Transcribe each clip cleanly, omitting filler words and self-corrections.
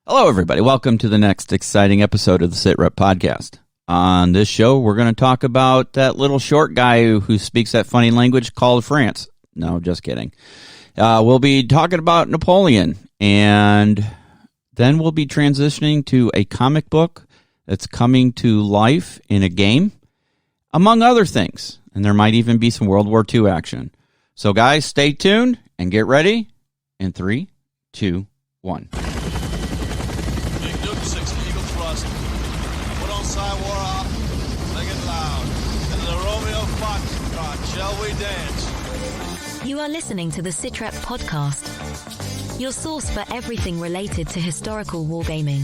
Hello, everybody. Welcome to the next exciting episode of the Sit Rep Podcast. On this show, we're going to talk about that little short guy who speaks that funny language called France. No, just kidding. We'll be talking about Napoleon, and then we'll be transitioning to a comic book that's coming to life in a game, among other things. And there might even be some World War II action. So, guys, stay tuned and get ready in 3, 2, 1. You are listening to the Sitrep Podcast, your source for everything related to historical wargaming.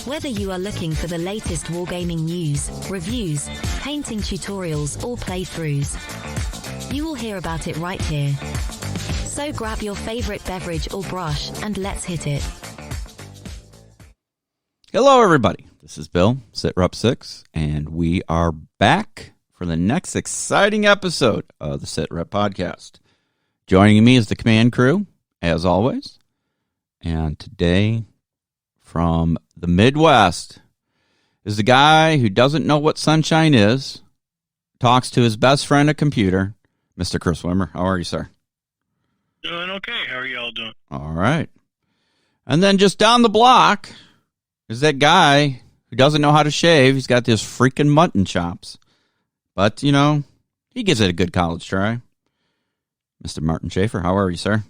Whether you are looking for the latest wargaming news, reviews, painting tutorials, or playthroughs, you will hear about it right here. So grab your favorite beverage or brush and let's hit it. Hello, everybody. This is Bill, SitRep6, and we are back for the next exciting episode of the SitRep Podcast. Joining me is the command crew, as always. And today, from the Midwest, is the guy who doesn't know what sunshine is, talks to his best friend, a computer, Mr. Chris Wimmer. How are you, sir? Doing okay. How are you all doing? All right. And then just down the block is that guy who doesn't know how to shave. He's got this freaking mutton chops. But, you know, he gives it a good college try. Mr. Martin Schaefer, how are you, sir?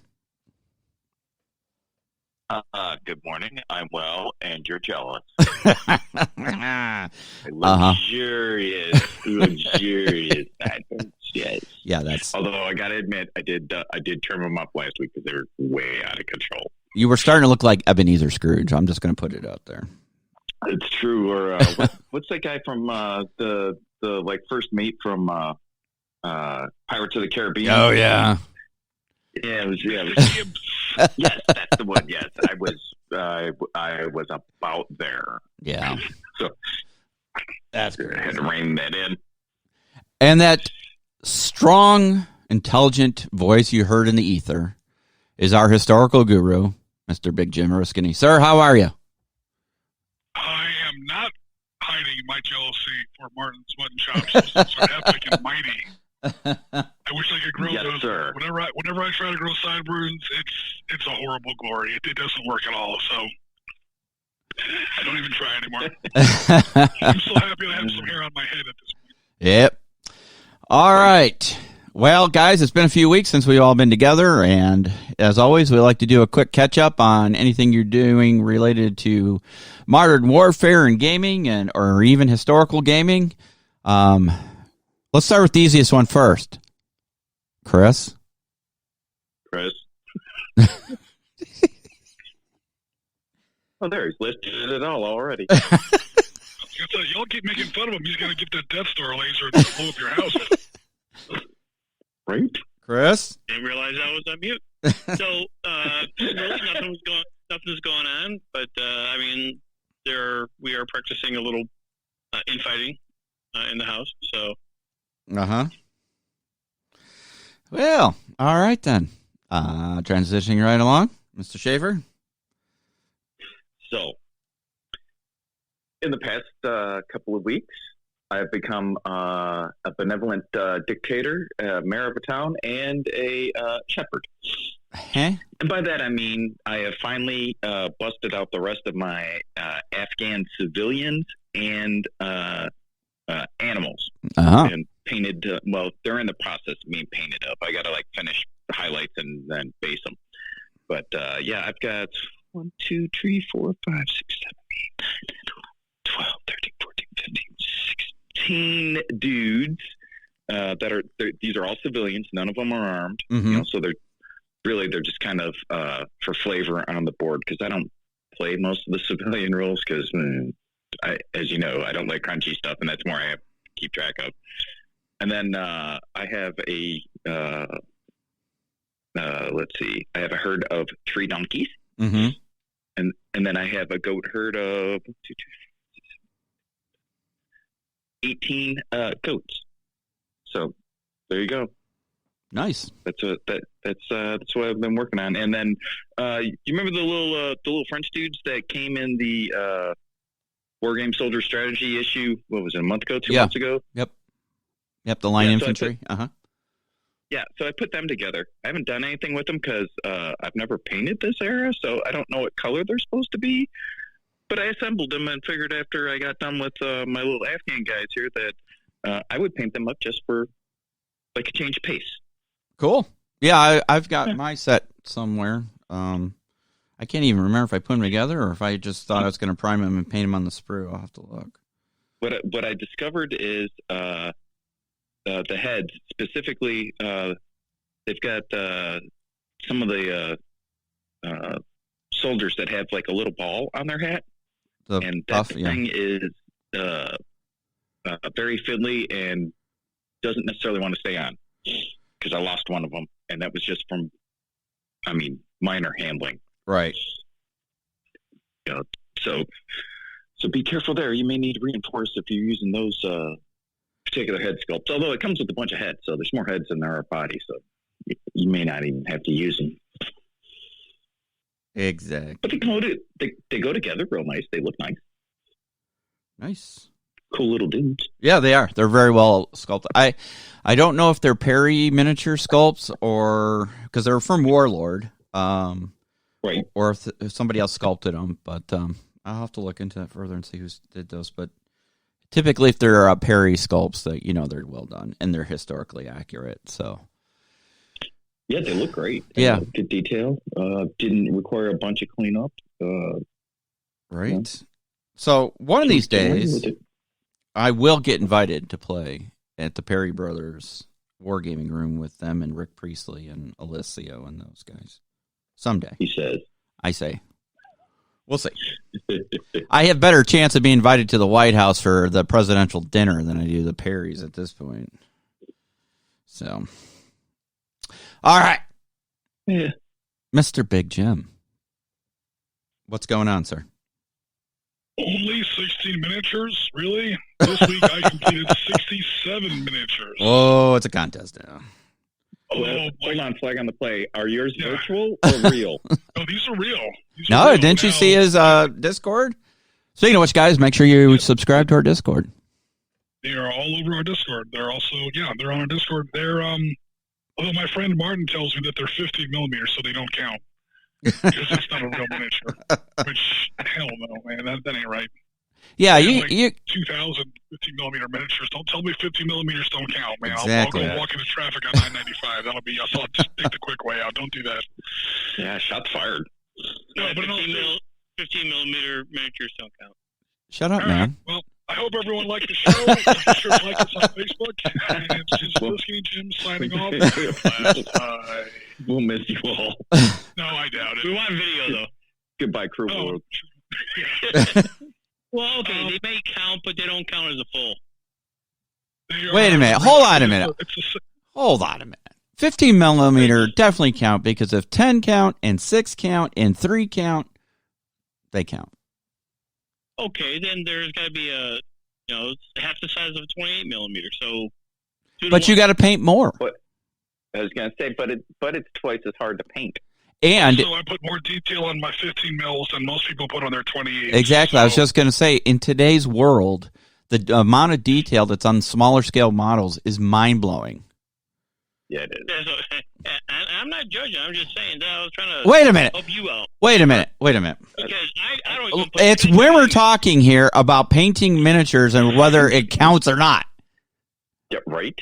Good morning. I'm well, and you're jealous. Luxurious items, yes. Yeah, that's. Although I got to admit, I did trim them up last week because they were way out of control. You were starting to look like Ebenezer Scrooge. I'm just going to put it out there. It's true. Or what's that guy from the like first mate from Pirates of the Caribbean? Oh yeah. Yeah, it was. Yes, that's the one. Yes, I was about there. Yeah. So that's I had to rein that in. And that strong, intelligent voice you heard in the ether is our historical guru, Mr. Big Jim Oriskany. Sir, how are you? I am not hiding my jealousy for Martin's mutton chops. So epic and mighty. I wish I could grow those. Sir. Whenever I try to grow sideburns, it's a horrible glory. It doesn't work at all. So I don't even try anymore. I'm so happy to have some hair on my head at this point. Yep. All right. Well, guys, it's been a few weeks since we've all been together, and as always, we like to do a quick catch-up on anything you're doing related to modern warfare and gaming, or even historical gaming. Let's start with the easiest one first. Chris? Oh, there, he's listed it all already. Y'all keep making fun of him. He's going to get that Death Star laser and blow up your house. Right? Chris? Didn't realize I was on mute. So, really, nothing's going on. But I mean, we are practicing a little infighting in the house. So. Well, all right then. Transitioning right along, Mr. Schaefer. So, in the past couple of weeks, I have become a benevolent dictator, mayor of a town, and a shepherd. Huh? And by that I mean I have finally busted out the rest of my Afghan civilians and animals. And painted, well, they're in the process of being painted up. I got to finish the highlights and then base them. But yeah, I've got 1, 2, 3, 4, 5, 6, 7, 8, 9, 10, 12, 13, 14, 15, 16 dudes these are all civilians. None of them are armed. Mm-hmm. So they're just kind of for flavor on the board, because I don't play most of the civilian rules because, as you know, I don't like crunchy stuff, and that's more I have to keep track of. And then I have let's see, I have a herd of 3 donkeys. Mm-hmm. And then I have a goat herd of 18 goats. So there you go. Nice. That's what I've been working on. And then, you remember the little French dudes that came in the War Game Soldier Strategy issue? What was it, a month ago, 2 months ago? Yep. The line infantry. Yeah, so I put them together. I haven't done anything with them because I've never painted this era, so I don't know what color they're supposed to be. But I assembled them and figured after I got done with my little Afghan guys here that I would paint them up just for like a change of pace. Cool. Yeah, I've got my set somewhere. I can't even remember if I put them together or if I just thought I was going to prime them and paint them on the sprue. I'll have to look. What I discovered is the heads, specifically, they've got some of the soldiers that have like a little ball on their hat. And that thing is very fiddly and doesn't necessarily want to stay on, because I lost one of them, and that was just from, minor handling. Right. So be careful there. You may need to reinforce if you're using those particular head sculpts. Although it comes with a bunch of heads, so there's more heads than there are bodies, so you may not even have to use them. Exactly. But they go together real nice. They look nice. Nice. Cool little dudes. Yeah, they are. They're very well sculpted. I don't know if they're Perry miniature sculpts or because they're from Warlord, right? Or if somebody else sculpted them. But I'll have to look into that further and see who did those. But typically, if they're Perry sculpts, that they're well done and they're historically accurate. So. Yeah, they look great. Yeah. Good detail. Didn't require a bunch of cleanup. Right. Yeah. So one of these days, I will get invited to play at the Perry Brothers Wargaming Room with them and Rick Priestley and Alessio and those guys. Someday. He says. I say. We'll see. I have better chance of being invited to the White House for the presidential dinner than I do the Perrys at this point. So... All right. Yeah. Mr. Big Jim. What's going on, sir? Only 16 miniatures? Really? This week I completed 67 miniatures. Oh, it's a contest now. Hold on, flag on the play. Are yours virtual or real? No, these are real. Didn't you see his Discord? Speaking of which, guys, make sure you subscribe to our Discord. They are all over our Discord. They're also, they're on our Discord. They're, although my friend Martin tells me that they're 50 millimeters, so they don't count. Because it's not a real miniature. Which, hell no, man. That ain't right. Yeah, you 2,000 50 millimeter miniatures. Don't tell me 50 millimeters don't count, man. Exactly. I'll go walk into traffic on 995. I'll just take the quick way out. Don't do that. Yeah, shots fired. No, but 15 millimeter miniatures don't count. Shut up, man. Well, I hope everyone liked the show. Be sure to like us on Facebook. And it's just Oriskany Jim signing off. We'll miss you all. No, I doubt it. We want video, though. Goodbye, crew. Well, okay, they may count, but they don't count as a full. Wait a minute. Hold on a minute. Hold on a minute. 15 millimeter definitely count because if 10 count and 6 count and 3 count, they count. Okay, then there's got to be half the size of a 28 millimeter. So, but you got to paint more. But I was going to say, but it's twice as hard to paint. And so I put more detail on my 15 mils than most people put on their 28. Exactly. So. I was just going to say, in today's world, the amount of detail that's on smaller scale models is mind blowing. Yeah, it is. I'm not judging. I'm just saying that I was trying to help you out. Wait a minute. Because I don't even it's when we're talking here about painting miniatures and whether it counts or not. Yeah, right.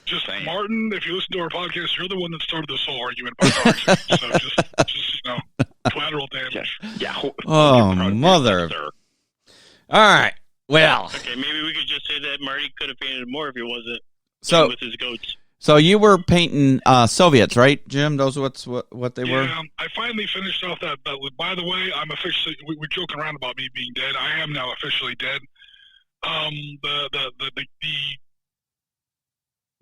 Just Martin, if you listen to our podcast, you're the one that started this whole argument by talking. So just collateral damage. Yeah. Oh, mother. All right. Well. Okay, maybe we could just say that Marty could have painted more if he wasn't with his goats. So you were painting Soviets, right, Jim? Those are what they were? Yeah, I finally finished off that. By the way, I'm officially. We're joking around about me being dead. I am now officially dead. The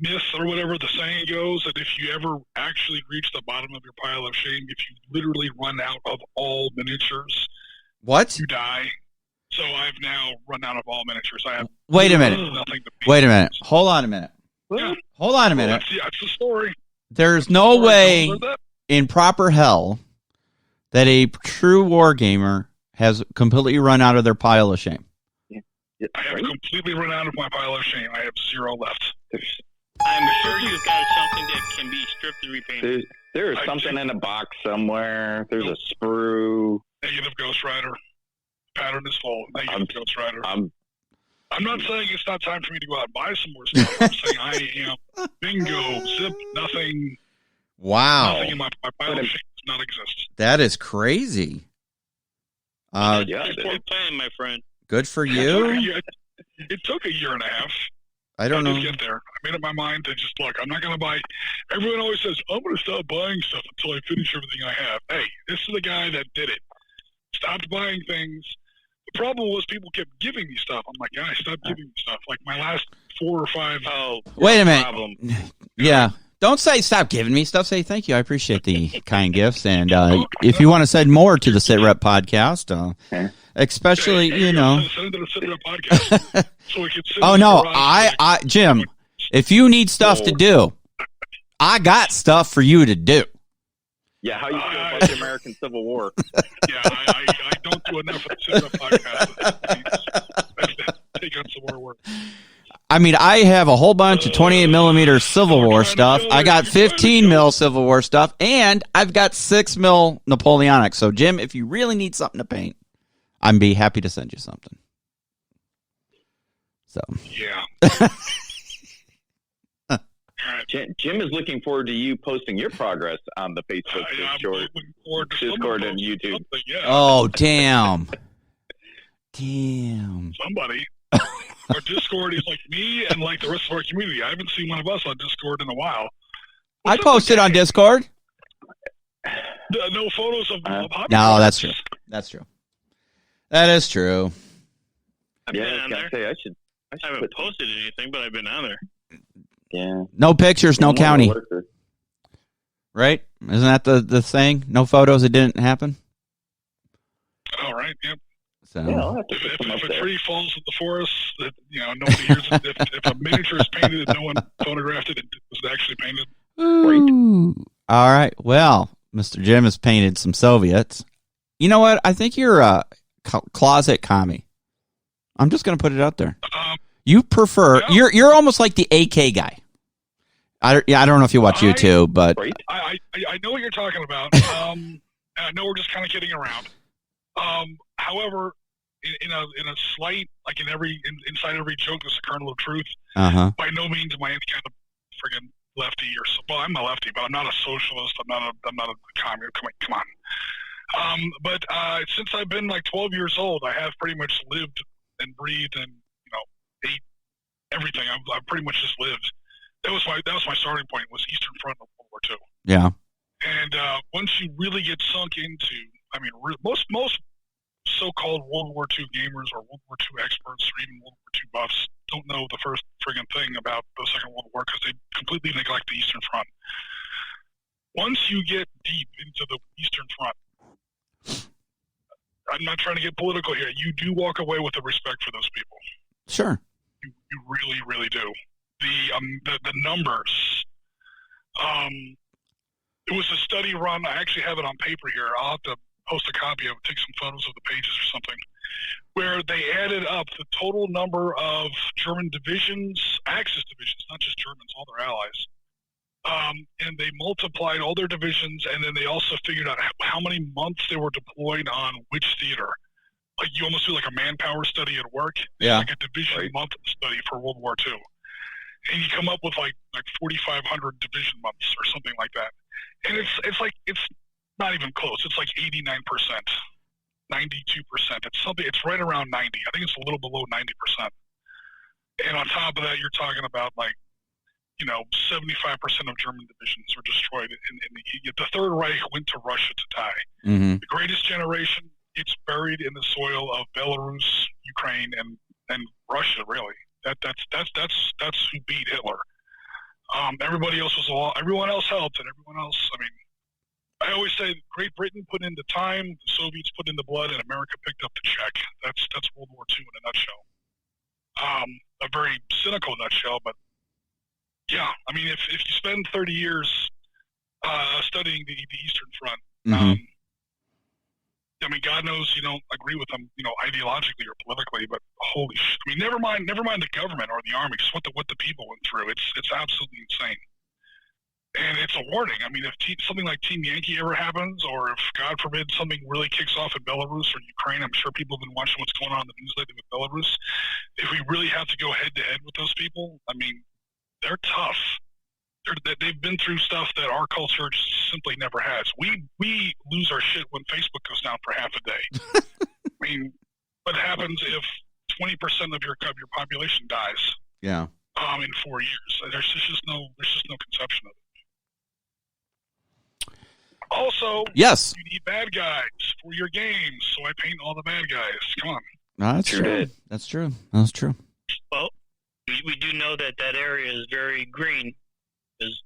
myth or whatever the saying goes that if you ever actually reach the bottom of your pile of shame, if you literally run out of all miniatures, what? You die. So I've now run out of all miniatures. I have Wait a minute. nothing to paint. Wait a minute. Hold on a minute. Yeah. Hold on a minute. That's the story. There's no way in proper hell that a true wargamer has completely run out of their pile of shame. I have completely run out of my pile of shame. I have 0 left. I'm sure you've got something that can be stripped and repainted. There's something in a box somewhere. There's a sprue. Negative Ghost Rider. Pattern is full. Negative Ghost Rider. I'm not saying it's not time for me to go out and buy some more stuff. I'm saying I am bingo, zip, nothing. Wow. Nothing in my pile of shame does not exist. That is crazy. Good plan, my friend. Good for you. It took a year and a half. I don't know. To get there. I made up my mind to just look. I'm not going to buy. Everyone always says, I'm going to stop buying stuff until I finish everything I have. Hey, this is the guy that did it. Stopped buying things. The problem was people kept giving me stuff. I'm like, guys, stop giving me stuff. Like my last 4 or 5. Oh, wait a minute. Problem. Yeah. Don't say stop giving me stuff. Say thank you. I appreciate the kind gifts. And if you want to send more to the Sit Rep podcast, especially, Send it to the Sit Rep podcast. So we can oh, no. Jim, if you need stuff to do, I got stuff for you to do. Yeah, how you feel about the American Civil War? Yeah, I don't do enough of the Sit Rep podcast. Take on some more work. I mean, I have a whole bunch of 28 millimeter Civil War stuff. I got 15 mil Civil War stuff, and I've got 6 mil Napoleonic. So, Jim, if you really need something to paint, I'd be happy to send you something. So, yeah. Jim is looking forward to you posting your progress on the Facebook, Discord, and YouTube. Yeah. Oh, damn. Damn. Somebody. Our Discord is like me and like the rest of our community. I haven't seen one of us on Discord in a while. I posted on Discord. No photos of hobby. No, that's true. That's true. That is true. I've been on there. I haven't posted anything, but I've been on there. Yeah. No pictures, no county. Right? Isn't that the thing? No photos, it didn't happen? All right, yep. So. Yeah, if a tree falls in the forest, that nobody hears it. If a miniature is painted and no one photographed it, it was actually painted. Ooh. All right. Well, Mr. Jim has painted some Soviets. You know what? I think you're a closet commie. I'm just going to put it out there. You prefer you're almost like the AK guy. I don't know if you watch YouTube, but I know what you're talking about. And I know we're just kind of kidding around. However, in a slight, like inside every joke, there's a kernel of truth. By no means am I any kind of friggin' lefty well, I'm a lefty, but I'm not a socialist. I'm not a communist. Come on. But since I've been like 12 years old, I have pretty much lived and breathed and ate everything. I've pretty much just lived. That was my starting point. Was Eastern Front of World War II. Yeah. And once you really get sunk into, most so-called World War II gamers or World War II experts or even World War II buffs don't know the first friggin' thing about the Second World War because they completely neglect the Eastern Front. Once you get deep into the Eastern Front, I'm not trying to get political here. You do walk away with a respect for those people. Sure. You really, really do. The numbers. It was a study run. I actually have it on paper here. I'll have to post a copy of it, take some photos of the pages or something, where they added up the total number of German divisions, Axis divisions, not just Germans, all their allies. And they multiplied all their divisions, and then they also figured out how many months they were deployed on which theater. Like you almost do like a manpower study at work. Yeah. It's like a division month study for World War II. And you come up with like 4,500 division months or something like that. And it's not even close. It's like 89%, 92%. It's right around 90. I think it's a little below 90%. And on top of that, you're talking about 75% of German divisions were destroyed. And the Third Reich went to Russia to die. Mm-hmm. The greatest generation, it's buried in the soil of Belarus, Ukraine, and Russia, really. That's who beat Hitler. Everybody else everyone else helped, and everyone else. I always say Great Britain put in the time, the Soviets put in the blood, and America picked up the check. That's World War II in a nutshell. A very cynical nutshell, but yeah, I mean, if you spend 30 years studying the Eastern Front, Mm-hmm. I mean, God knows you don't agree with them, ideologically or politically, but holy shit! I mean, never mind the government or the army, just what the people went through. It's absolutely insane. And it's a warning. I mean, if something like Team Yankee ever happens, or if, God forbid, something really kicks off in Belarus or Ukraine, I'm sure people have been watching what's going on in the news lately with Belarus. If we really have to go head-to-head with those people, I mean, they're tough. They've been through stuff that our culture just simply never has. We lose our shit when Facebook goes down for half a day. I mean, what happens if 20% of your population dies? Yeah. In 4 years, there's just no conception of it. Also, yes, you need bad guys for your games, so I paint all the bad guys. Come on. No, that's true. That's true. That's true. Well, we do know that area is very green, because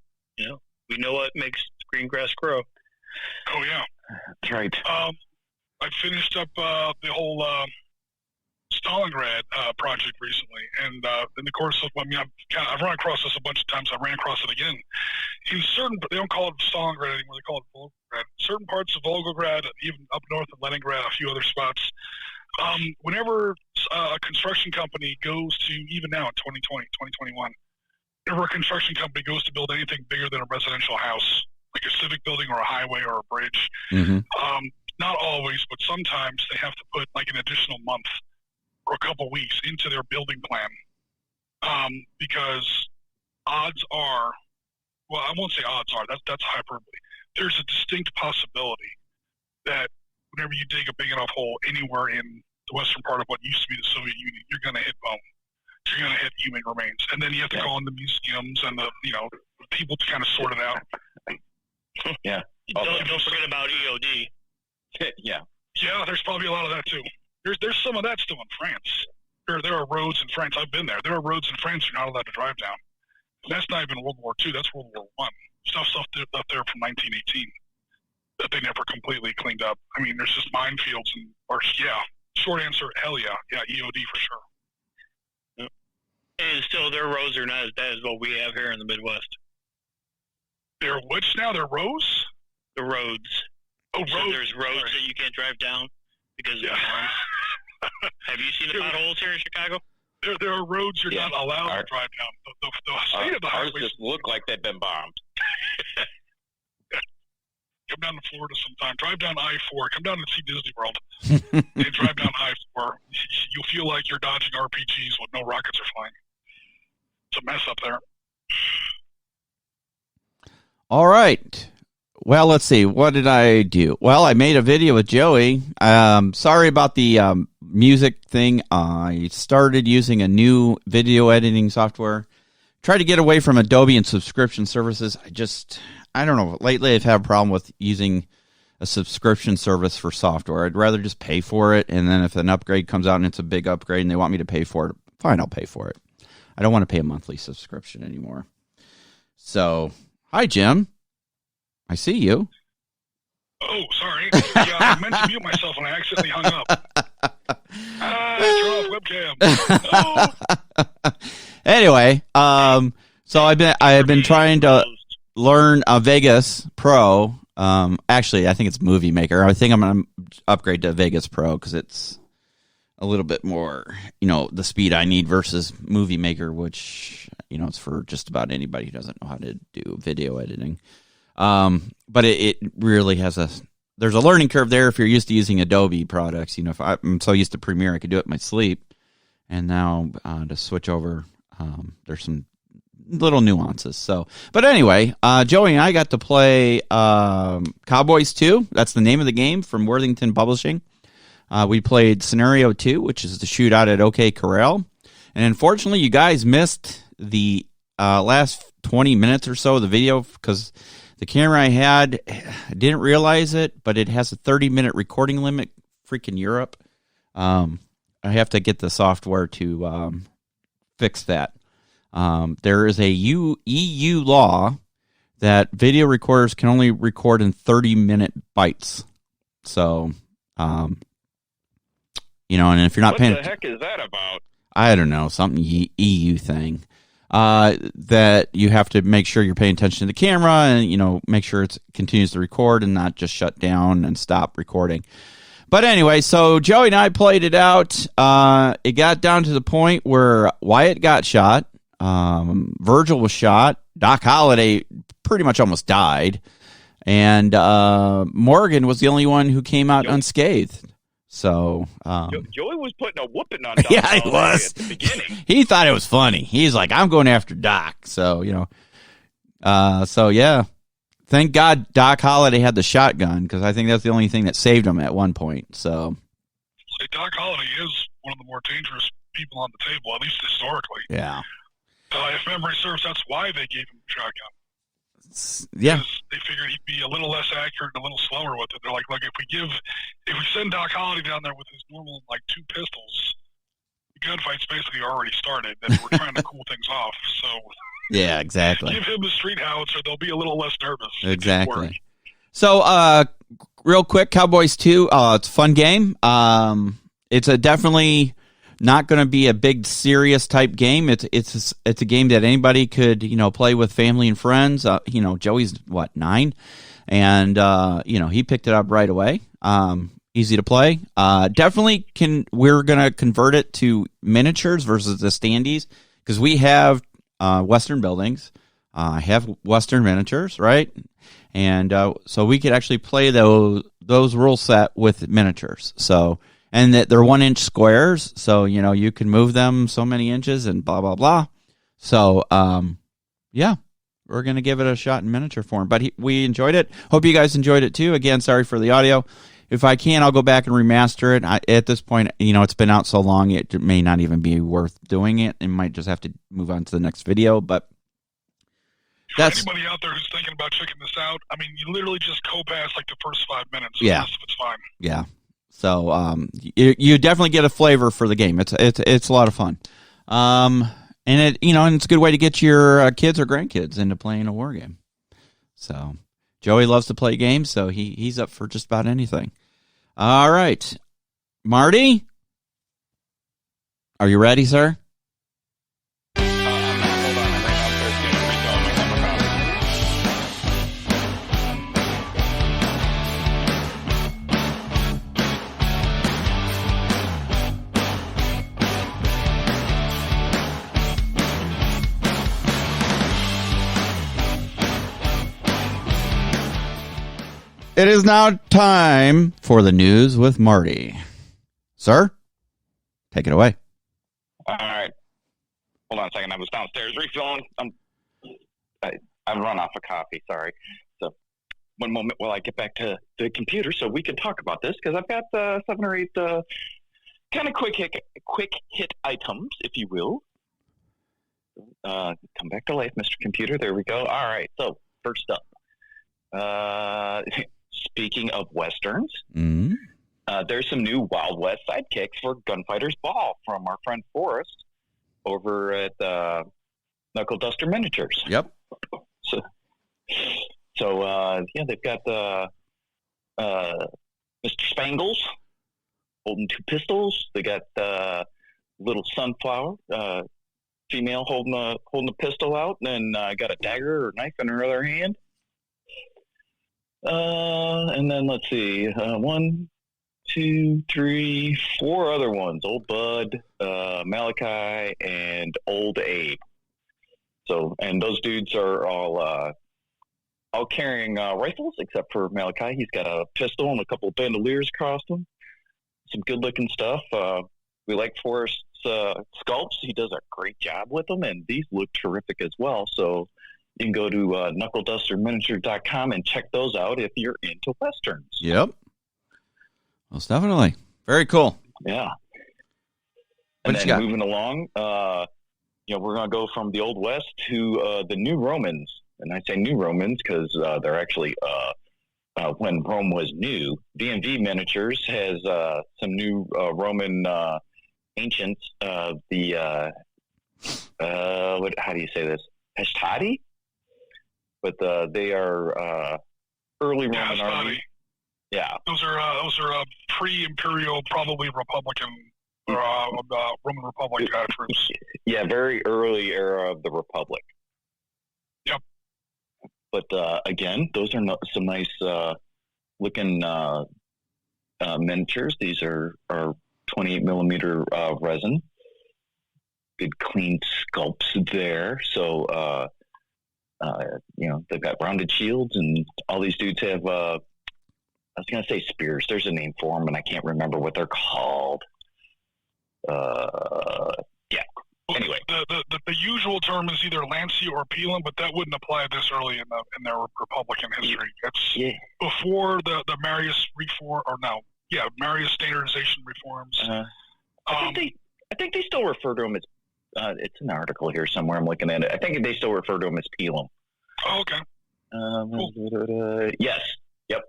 we know what makes green grass grow. Oh yeah, that's right. I finished up the whole Stalingrad project recently, and in the course of, I've run across this a bunch of times. I ran across it again. In certain, they don't call it Stalingrad anymore. They call it Volgograd. Certain parts of Volgograd, even up north of Leningrad, a few other spots. Whenever a construction company goes to, even now in 2020, 2021, whenever a construction company goes to build anything bigger than a residential house, like a civic building or a highway or a bridge, not always, but sometimes they have to put like an additional month or a couple weeks into their building plan, because odds are, well, I won't say odds are, that's hyperbole. There's a distinct possibility that whenever you dig a big enough hole anywhere in the western part of what used to be the Soviet Union, you're going to hit bone. You're going to hit human remains. And then you have to call in the museums and the people to kind of sort it out. Yeah. Don't forget about EOD. Yeah. Yeah, there's probably a lot of that too. There's some of that still in France. There are roads in France. I've been there. There are roads in France you're not allowed to drive down. And that's not even World War II. That's World War I. Stuff up there from 1918 that they never completely cleaned up. I mean, there's just minefields short answer, hell yeah. Yeah, EOD for sure. Yep. And still, their roads are not as bad as what we have here in the Midwest. They're which now? They're roads? The roads. Oh, roads. So there's roads that you can't drive down because of the bombs. Have you seen the potholes here in Chicago? There are roads you're not allowed to drive down. The state of the highways just look like they've been bombed. Come down to Florida sometime. Drive down I-4. Come down and see Disney World. And drive down I-4. You'll feel like you're dodging RPGs when no rockets are flying. It's a mess up there. All right. Well, let's see. What did I do? Well, I made a video with Joey. Sorry about the music thing. I started using a new video editing software. Tried to get away from Adobe and subscription services. I don't know. Lately, I've had a problem with using a subscription service for software. I'd rather just pay for it, and then if an upgrade comes out and it's a big upgrade and they want me to pay for it, fine, I'll pay for it. I don't want to pay a monthly subscription anymore. So, hi, Jim. I see you. Oh, sorry. Yeah, I meant to mute myself and I accidentally hung up. Draw webcam. Anyway, so I've been trying to learn Vegas Pro. Actually, I think it's Movie Maker. I think I'm going to upgrade to Vegas Pro because it's a little bit more, the speed I need versus Movie Maker, which, it's for just about anybody who doesn't know how to do video editing. But it really there's a learning curve there if you're used to using Adobe products. If I'm so used to Premiere, I could do it in my sleep. And now to switch over, there's some little nuances. So, but anyway, Joey and I got to play Cowboys 2. That's the name of the game from Worthington Publishing. We played Scenario 2, which is the shootout at OK Corral. And unfortunately, you guys missed the last 20 minutes or so of the video because the camera I had, I didn't realize it, but it has a 30-minute recording limit. Freaking Europe. I have to get the software to fix that. There is a EU law that video recorders can only record in 30-minute bites. So, and if you're not paying... What the heck is that about? I don't know, something EU thing. That you have to make sure you're paying attention to the camera and, make sure it continues to record and not just shut down and stop recording. But anyway, so Joey and I played it out. It got down to the point where Wyatt got shot. Virgil was shot. Doc Holliday pretty much almost died. And Morgan was the only one who came out unscathed. So Joey was putting a whooping on Doc yeah, he was. At the beginning. He thought it was funny. He's like, I'm going after Doc. So, yeah. Thank God Doc Holliday had the shotgun, because I think that's the only thing that saved him at one point. So Doc Holliday is one of the more dangerous people on the table, at least historically. Yeah. If memory serves, that's why they gave him a shotgun. Yeah. Because they figured he'd be a little less accurate and a little slower with it. They're like, look, if we send Doc Holliday down there with his normal, 2 pistols, the gunfight's basically already started, and we're trying to cool things off. So yeah, exactly. Give him the street howitzer, they'll be a little less nervous. Exactly. So, real quick, Cowboys 2, it's a fun game. It's definitely not going to be a big serious type game. It's a game that anybody could play with family and friends. Joey's 9, and he picked it up right away. Easy to play. Definitely we're going to convert it to miniatures versus the standees, because we have Western buildings. I have Western miniatures, right? And so we could actually play those rule set with miniatures. So. And that they're 1-inch squares, so you can move them so many inches and blah blah blah. So yeah, we're gonna give it a shot in miniature form. But we enjoyed it. Hope you guys enjoyed it too. Again, sorry for the audio. If I can, I'll go back and remaster it. At this point, it's been out so long, it may not even be worth doing it. It might just have to move on to the next video. But for anybody out there who's thinking about checking this out, you literally just co-pass the first 5 minutes. Yeah, the rest of it's fine. Yeah. So you definitely get a flavor for the game. It's a lot of fun, and it's a good way to get your kids or grandkids into playing a war game. So Joey loves to play games, so he's up for just about anything. All right, Marty, are you ready, sir? It is now time for the news with Marty. Sir, take it away. All right. Hold on a second. I was downstairs refilling. I've run off of coffee. Sorry. So one moment while I get back to the computer so we can talk about this, because I've got 7 or 8 kind of quick hit items, if you will. Come back to life, Mr. Computer. There we go. All right. So first up. Speaking of Westerns, there's some new Wild West sidekicks for Gunfighters Ball from our friend Forrest over at Knuckle Duster Miniatures. Yep. So they've got Mr. Spangles holding 2 pistols. They got little Sunflower, female holding a pistol out, and then got a dagger or knife in her other hand. And then let's see, 1, 2, 3, 4 other ones: Old Bud, Malachi, and Old Abe. So, and those dudes are all carrying rifles, except for Malachi. He's got a pistol and a couple of bandoliers across him. Some good-looking stuff. We like Forrest's sculpts. He does a great job with them, and these look terrific as well. So you can go to knuckledusterminiature.com and check those out if you're into Westerns. Yep. Most definitely. Very cool. Yeah. And then moving along, we're going to go from the Old West to the New Romans. And I say New Romans because they're actually, when Rome was new, D&V Miniatures has some new Roman ancients. How do you say this? Hastati? but they are early Roman army. Yeah, those are pre-imperial, probably Republican or Roman Republic troops. Yeah, very early era of the Republic. Yep. But again, those are some nice looking miniatures. These are 28 millimeter resin. Good clean sculpts there. So they've got rounded shields, and all these dudes have. I was going to say spears. There's a name for them, and I can't remember what they're called. Yeah. Anyway, the usual term is either Lancia or Pelham, but that wouldn't apply this early in their Republican history. It's before the Marius reform, or no, yeah, Marius standardization reforms. I think they still refer to them as. It's an article here somewhere. I'm looking at it. I think they still refer to them as Pelham. Oh, okay. Cool. Yes. Yep.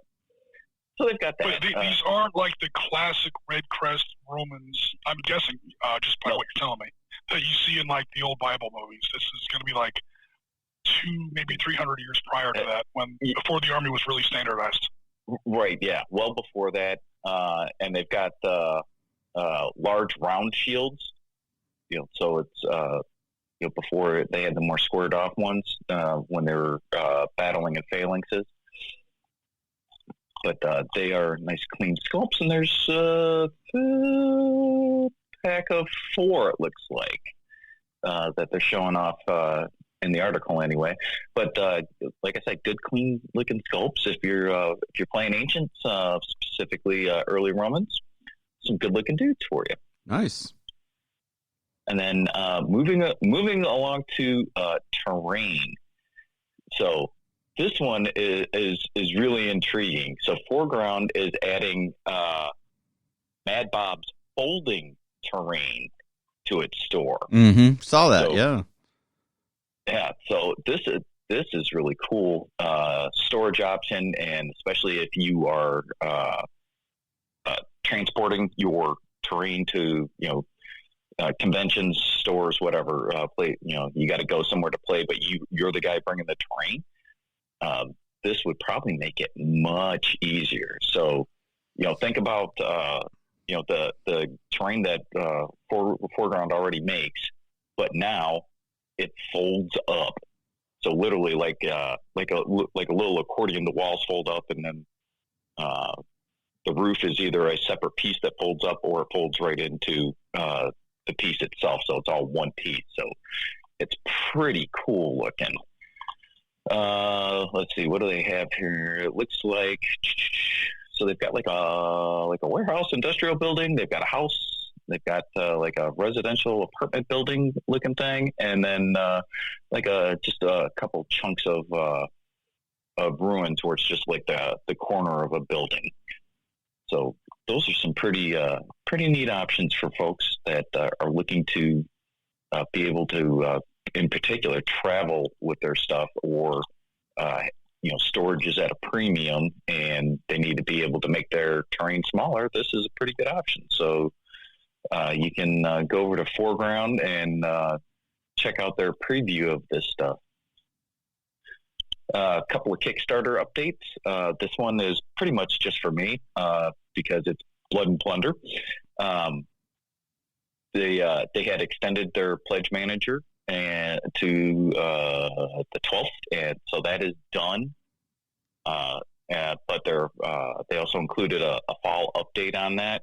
So they've got that. But these aren't like the classic Red Crest Romans. I'm guessing, just by what you're telling me, that you see in like the old Bible movies. This is going to be like 200, maybe 300 years prior to that, before the army was really standardized. Right. Yeah. Well before that, and they've got the large round shields. So it's before they had the more squared off ones when they were battling in phalanxes. But they are nice clean sculpts, and there's a pack of 4, it looks like, that they're showing off in the article anyway. But like I said, good clean looking sculpts. If you're playing ancients, specifically early Romans, some good looking dudes for you. Nice. And then moving along to terrain. So this one is really intriguing. So Foreground is adding Mad Bob's folding terrain to its store. Mm-hmm. Saw that, yeah. Yeah, so this is really cool storage option, and especially if you are transporting your terrain to conventions, stores, whatever. You got to go somewhere to play, but you're the guy bringing the terrain. This would probably make it much easier. So, think about the terrain that Foreground already makes, but now it folds up. So literally, like a little accordion, the walls fold up, and then the roof is either a separate piece that folds up, or it folds right into the piece itself. So it's all one piece. So it's pretty cool looking. Let's see, what do they have here? It looks like, so they've got like a warehouse industrial building. They've got a house. They've got like a residential apartment building looking thing, and then just a couple chunks of ruins where it's just like the corner of a building. So those are some pretty neat options for folks that are looking to be able to, in particular, travel with their stuff, or storage is at a premium and they need to be able to make their terrain smaller. This is a pretty good option. So you can go over to Foreground and check out their preview of this stuff. A couple of Kickstarter updates. This one is pretty much just for me because it's Blood and Plunder. They had extended their pledge manager to the 12th, and so that is done. But they also included a fall update on that.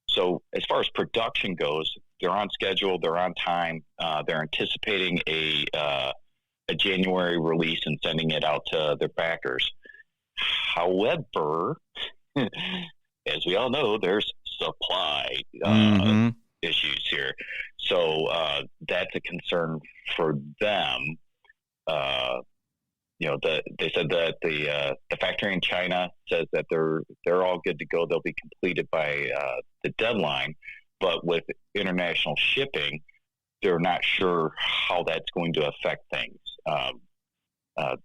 So as far as production goes, they're on schedule. They're on time. They're anticipating a January release and sending it out to their backers. However, as we all know, there's supply issues here. So that's a concern for them. They said that the factory in China says that they're all good to go. They'll be completed by the deadline, but with international shipping, they're not sure how that's going to affect things.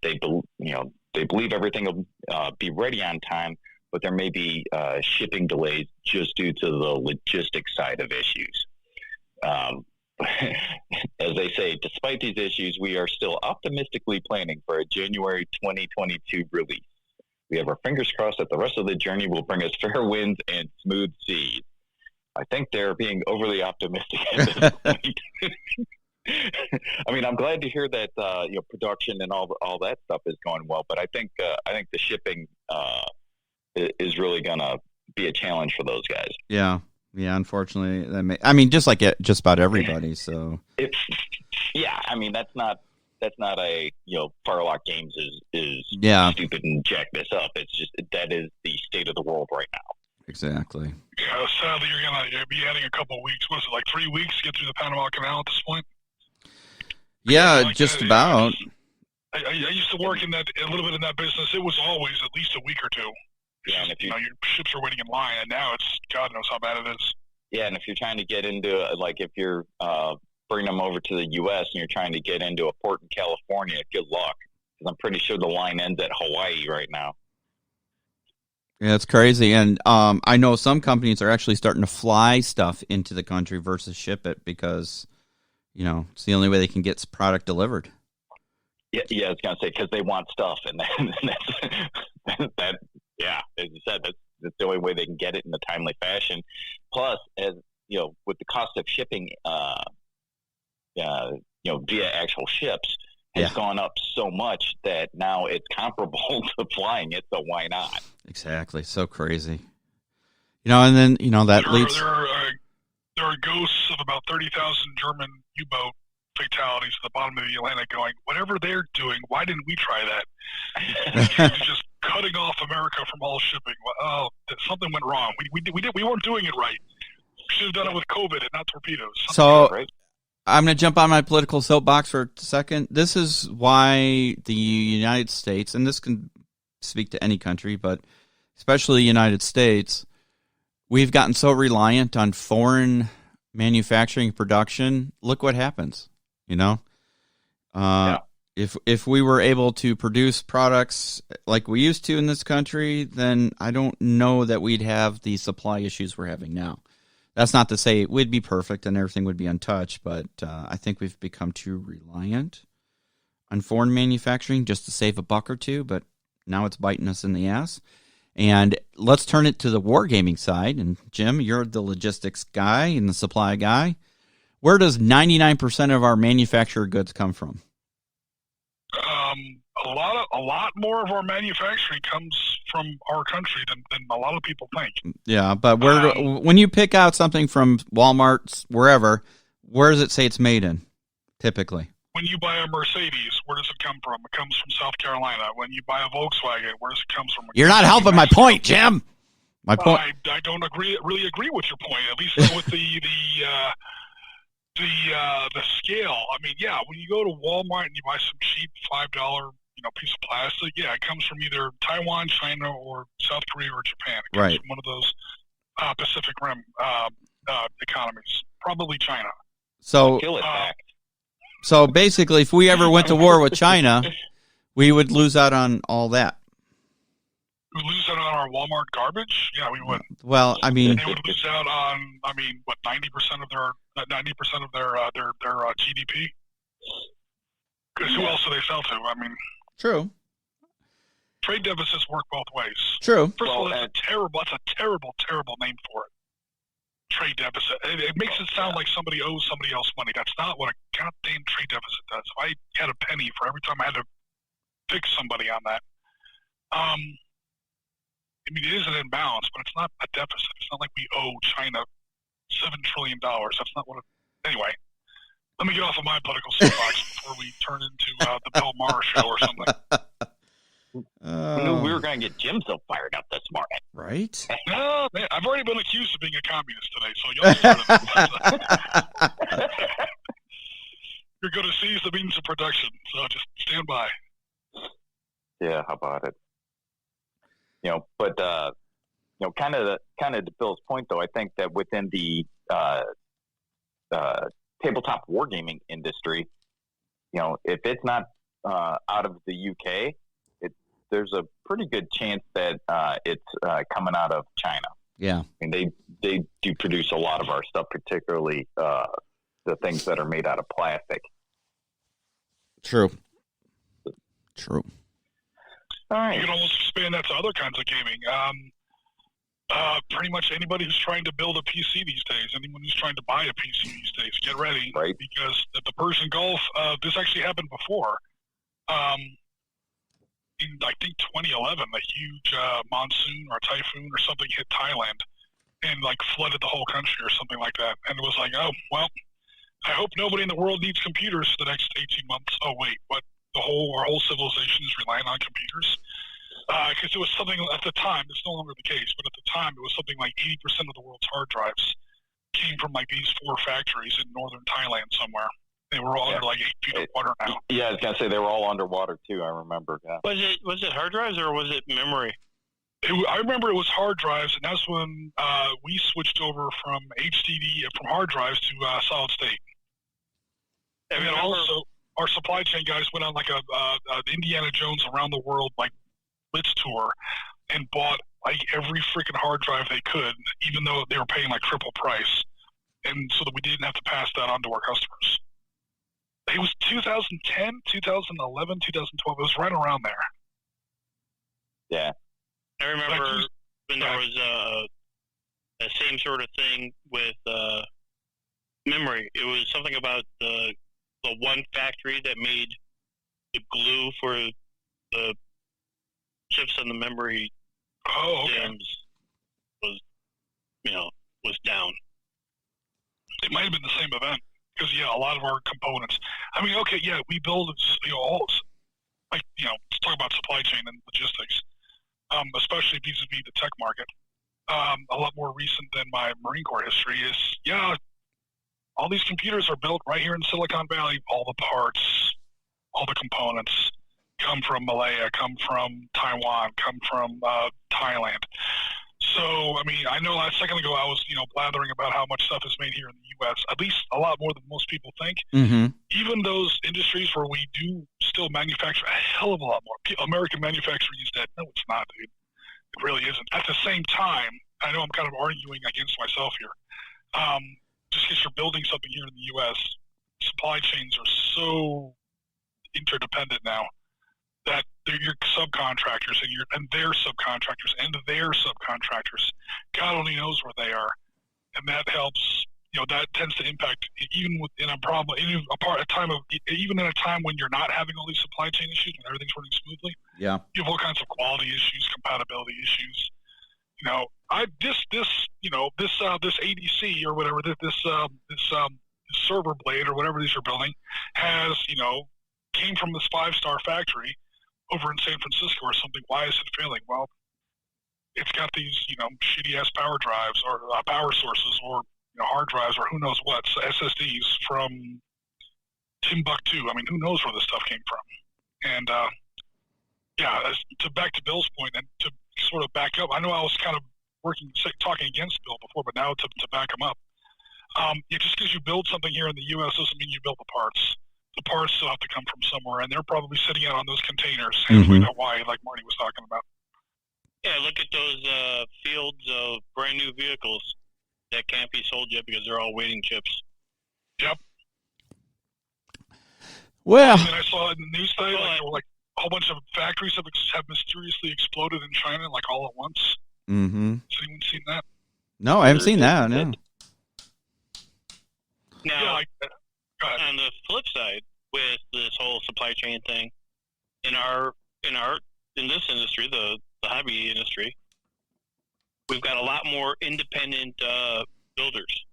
They believe everything will be ready on time, but there may be shipping delays just due to the logistics side of issues. as they say, despite these issues, we are still optimistically planning for a January 2022 release. We have our fingers crossed that the rest of the journey will bring us fair winds and smooth seas. I think they're being overly optimistic at this point. I mean, I'm glad to hear that production and all that stuff is going well, but I think the shipping is really gonna be a challenge for those guys. Yeah, unfortunately, just like just about everybody. So I mean that's not a Farlock Games is stupid and jack this up. It's just that is the state of the world right now. Exactly. Yeah, sadly, you're gonna be adding a couple of weeks. What is it, like 3 weeks to get through the Panama Canal at this point? Yeah, like just about. I used to work a little bit in that business. It was always at least a week or two. Yeah, and if your ships are waiting in line, and now it's God knows how bad it is. Yeah, and if you're trying to get into if you're bringing them over to the U.S. and you're trying to get into a port in California, good luck, because I'm pretty sure the line ends at Hawaii right now. Yeah, it's crazy, and I know some companies are actually starting to fly stuff into the country versus ship it because, it's the only way they can get product delivered. Yeah, I was gonna say because they want stuff, and that's yeah, as you said, that's the only way they can get it in a timely fashion. Plus, as with the cost of shipping, via actual ships, has gone up so much that now it's comparable to flying it. So why not? Exactly. So crazy. And then that leads. There are ghosts of about 30,000 German U-boat fatalities at the bottom of the Atlantic going, whatever they're doing, why didn't we try that? It's just cutting off America from all shipping. Oh, something went wrong. We weren't doing it right. We should have done it with COVID and not torpedoes. Right. I'm going to jump on my political soapbox for a second. This is why the United States, and this can speak to any country, but especially the United States, we've gotten so reliant on foreign manufacturing production. Look what happens, If we were able to produce products like we used to in this country, then I don't know that we'd have the supply issues we're having now. That's not to say it would be perfect and everything would be untouched, but I think we've become too reliant on foreign manufacturing just to save a buck or two, but now it's biting us in the ass. And let's turn it to the wargaming side. And Jim, you're the logistics guy and the supply guy. Where does 99% of our manufactured goods come from? A lot more of our manufacturing comes from our country than a lot of people think. Yeah, but when you pick out something from Walmart, wherever, where does it say it's made in, typically? When you buy a Mercedes, where does it come from? It comes from South Carolina. When you buy a Volkswagen, where does it come from? You're not helping my point, Jim. My point. I don't really agree with your point. At least not with the scale. I mean, yeah, when you go to Walmart and you buy some cheap $5 piece of plastic, it comes from either Taiwan, China, or South Korea or Japan. It comes from one of those Pacific Rim economies, probably China. So, kill it back. So basically, if we ever went to war with China, we would lose out on all that. We would lose out on our Walmart garbage? Yeah, we would. Well, I mean, they would lose out on 90% of their GDP. Because who else do they sell to? I mean, true. Trade deficits work both ways. True. First of all, that's a terrible name for it. Trade deficit. It makes it sound like somebody owes somebody else money. That's not what a goddamn trade deficit does. If I had a penny for every time I had to fix somebody on that, it is an imbalance, but it's not a deficit. It's not like we owe China $7 trillion. That's not what it... Anyway, let me get off of my political soapbox before we turn into the Bill Maher show or something. I knew we were going to get Jim so fired up this morning. Right? No, man, I've already been accused of being a communist today, so y'all started. You're going to seize the means of production, so just stand by. Yeah, how about it? But kind of to Bill's point, though, I think that within the tabletop wargaming industry, if it's not out of the UK, there's a pretty good chance that it's coming out of China. Yeah, I mean they do produce a lot of our stuff, particularly the things that are made out of plastic. True. All right. You can almost expand that to other kinds of gaming. Pretty much anybody who's trying to build a PC these days, anyone who's trying to buy a PC these days, get ready. Right. Because the Persian Gulf, this actually happened before. In, I think, 2011, a huge monsoon or typhoon or something hit Thailand and, like, flooded the whole country or something like that. And it was like, oh, well, I hope nobody in the world needs computers for the next 18 months. Oh, wait, what? Our whole civilization is relying on computers? Because it was something at the time, it's no longer the case, but at the time it was something like 80% of the world's hard drives came from like these 4 factories in northern Thailand somewhere. They were all under like 8 feet of water now. Yeah, I was gonna say they were all underwater too. I remember. Yeah. Was it hard drives or was it memory? I remember it was hard drives, and that's when we switched over from from hard drives to solid state. And then also, our supply chain guys went on like a Indiana Jones around the world like blitz tour and bought like every freaking hard drive they could, even though they were paying like triple price, and so that we didn't have to pass that on to our customers. It was 2010, 2011, 2012. It was right around there. Yeah. I remember when there was the same sort of thing with memory. It was something about the one factory that made the glue for the chips and the memory DIMMs was down. It might have been the same event because a lot of our components. I mean, okay, yeah, we build all let's talk about supply chain and logistics, especially vis-a-vis the tech market. A lot more recent than my Marine Corps history is all these computers are built right here in Silicon Valley. All the parts, all the components come from Malaya, come from Taiwan, come from Thailand. So, I mean, I know a second ago I was, blathering about how much stuff is made here in the U.S., at least a lot more than most people think. Mm-hmm. Even those industries where we do still manufacture a hell of a lot more. American manufacturing is dead. No, it's not, dude. It really isn't. At the same time, I know I'm kind of arguing against myself here. Just because you're building something here in the U.S., supply chains are so interdependent now that your subcontractors and their subcontractors and their subcontractors, God only knows where they are, and that helps. That tends to impact even within a problem, even in a time when you're not having all these supply chain issues, when everything's running smoothly. Yeah, you have all kinds of quality issues, compatibility issues. This ADC or whatever, this server blade or whatever these are building has, came from this 5-star factory over in San Francisco or something. Why is it failing? Well, it's got these, shitty ass power drives or power sources or hard drives or who knows what, SSDs from Timbuktu. I mean, who knows where this stuff came from? And back to Bill's point and to sort of back up. I know I was kind of talking against Bill before, but now to back him up. Just because you build something here in the U.S. doesn't mean you build the parts. The parts still have to come from somewhere, and they're probably sitting out on those containers halfway to Hawaii, like Marty was talking about. Yeah, look at those fields of brand new vehicles that can't be sold yet because they're all waiting chips. Yep. Well, and I saw in the news today, like a whole bunch of factories have mysteriously exploded in China, like all at once. Mm-hmm. Has anyone seen that? No, I haven't seen that. No. Now, on the flip side, with this whole supply chain thing, in this industry, the hobby industry, we've got a lot more independent builders.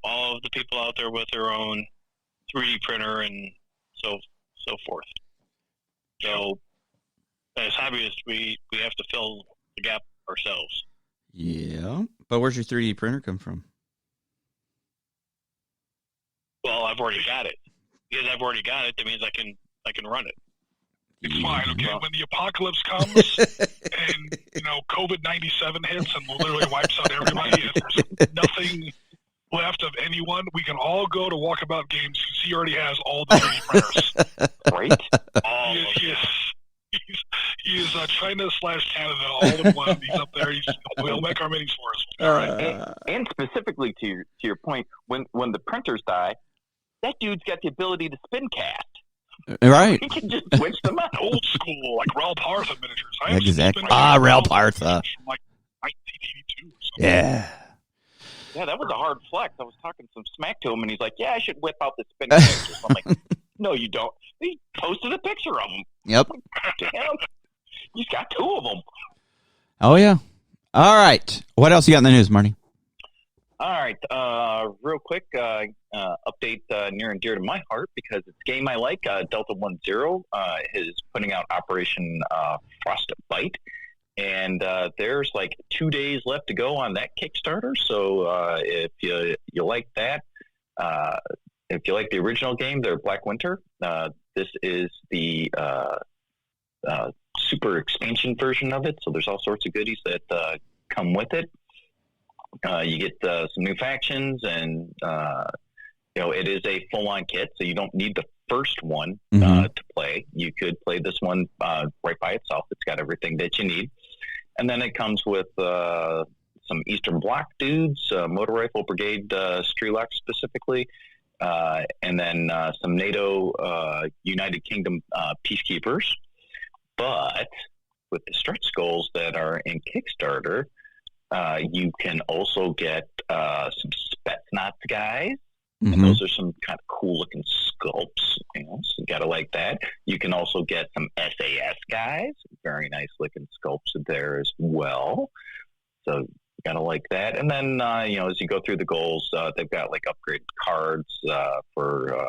All of the people out there with their own 3D printer and so forth. So, as hobbyists, we have to fill the gap ourselves. Yeah, but where's your 3D printer come from? Well, I've already got it. Because I've already got it, that means I can run it. It's fine, okay? When the apocalypse comes and, COVID-97 hits and literally wipes out everybody and there's nothing left of anyone, we can all go to Walkabout Games because he already has all the 3D printers. Right? He is China/Canada all in one. He's up there. He'll make our minis for us. And specifically to your point, when the printers die, that dude's got the ability to spin cast. Right. He can just switch them out. Old school, like Rel Partha miniatures. Exactly. Rel Partha. From like 1982 or something. Yeah. Yeah, that was a hard flex. I was talking some smack to him, and he's like, "Yeah, I should whip out the spin casters." I'm like, "No, you don't." He posted a picture of them. Yep. Damn, he's got 2 of them. Oh yeah. All right. What else you got in the news, Marty? All right, real quick update near and dear to my heart because it's a game I like. Delta 10 is putting out Operation Frostbite, and there's like 2 days left to go on that Kickstarter. So if you like that, if you like the original game, their Black Winter, this is the super expansion version of it. So there's all sorts of goodies that come with it. You get some new factions, and it is a full-on kit, so you don't need the first one to play. You could play this one right by itself. It's got everything that you need, and then it comes with some Eastern Bloc dudes, Motor Rifle Brigade Strelok specifically, and then some NATO United Kingdom Peacekeepers. But with the stretch goals that are in Kickstarter, you can also get some Spetsnaz guys, and those are some kind of cool looking sculpts. So you gotta like that. You can also get some SAS guys, very nice looking sculpts there as well. So you gotta like that. And then as you go through the goals, they've got like upgraded cards for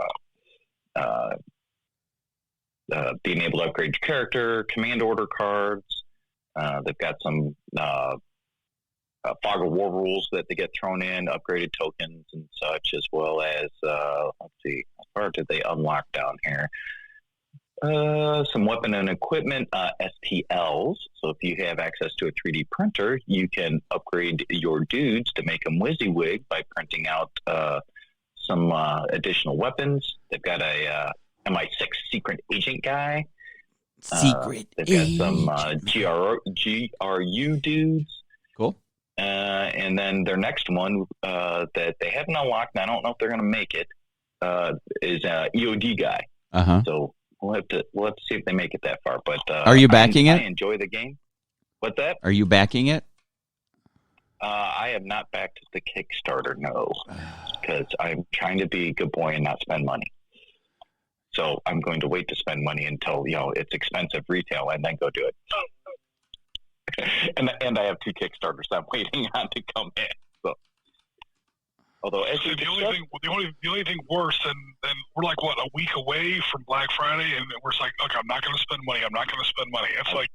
being able to upgrade your character, command order cards. They've got some Fog of War rules that they get thrown in, upgraded tokens and such, as well as, let's see, how far did they unlock down here? Some weapon and equipment, STLs. So if you have access to a 3D printer, you can upgrade your dudes to make them WYSIWYG by printing out some additional weapons. They've got a MI6 secret agent guy. They've got some GRU dudes. Cool. And then their next one that they haven't unlocked, and I don't know if they're going to make it, is EOD guy. So we'll have to see if they make it that far. But are you backing it? I enjoy the game. What's that? Are you backing it? I have not backed the Kickstarter, no, because I'm trying to be a good boy and not spend money. So I'm going to wait to spend money until it's expensive retail and then go do it. and I have 2 Kickstarters I'm waiting on to come in. So, although the only thing worse than we're like a week away from Black Friday, and we're just like, okay, I'm not going to spend money. It's like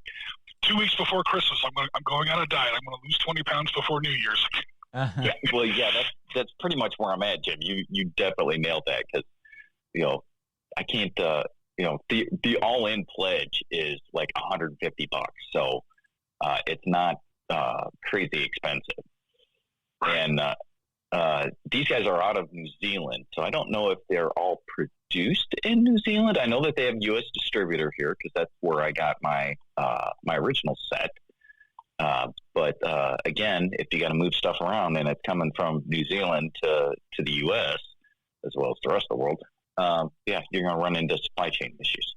2 weeks before Christmas. I'm going on a diet. I'm going to lose 20 pounds before New Year's. That's pretty much where I'm at, Jim. You definitely nailed that because I can't. The all-in pledge is like $150, so it's not crazy expensive. And these guys are out of New Zealand, so I don't know if they're all produced in New Zealand. I know that they have U.S. distributor here because that's where I got my my original set. But again, if you got to move stuff around and it's coming from New Zealand to the U.S. as well as the rest of the world. You're going to run into supply chain issues.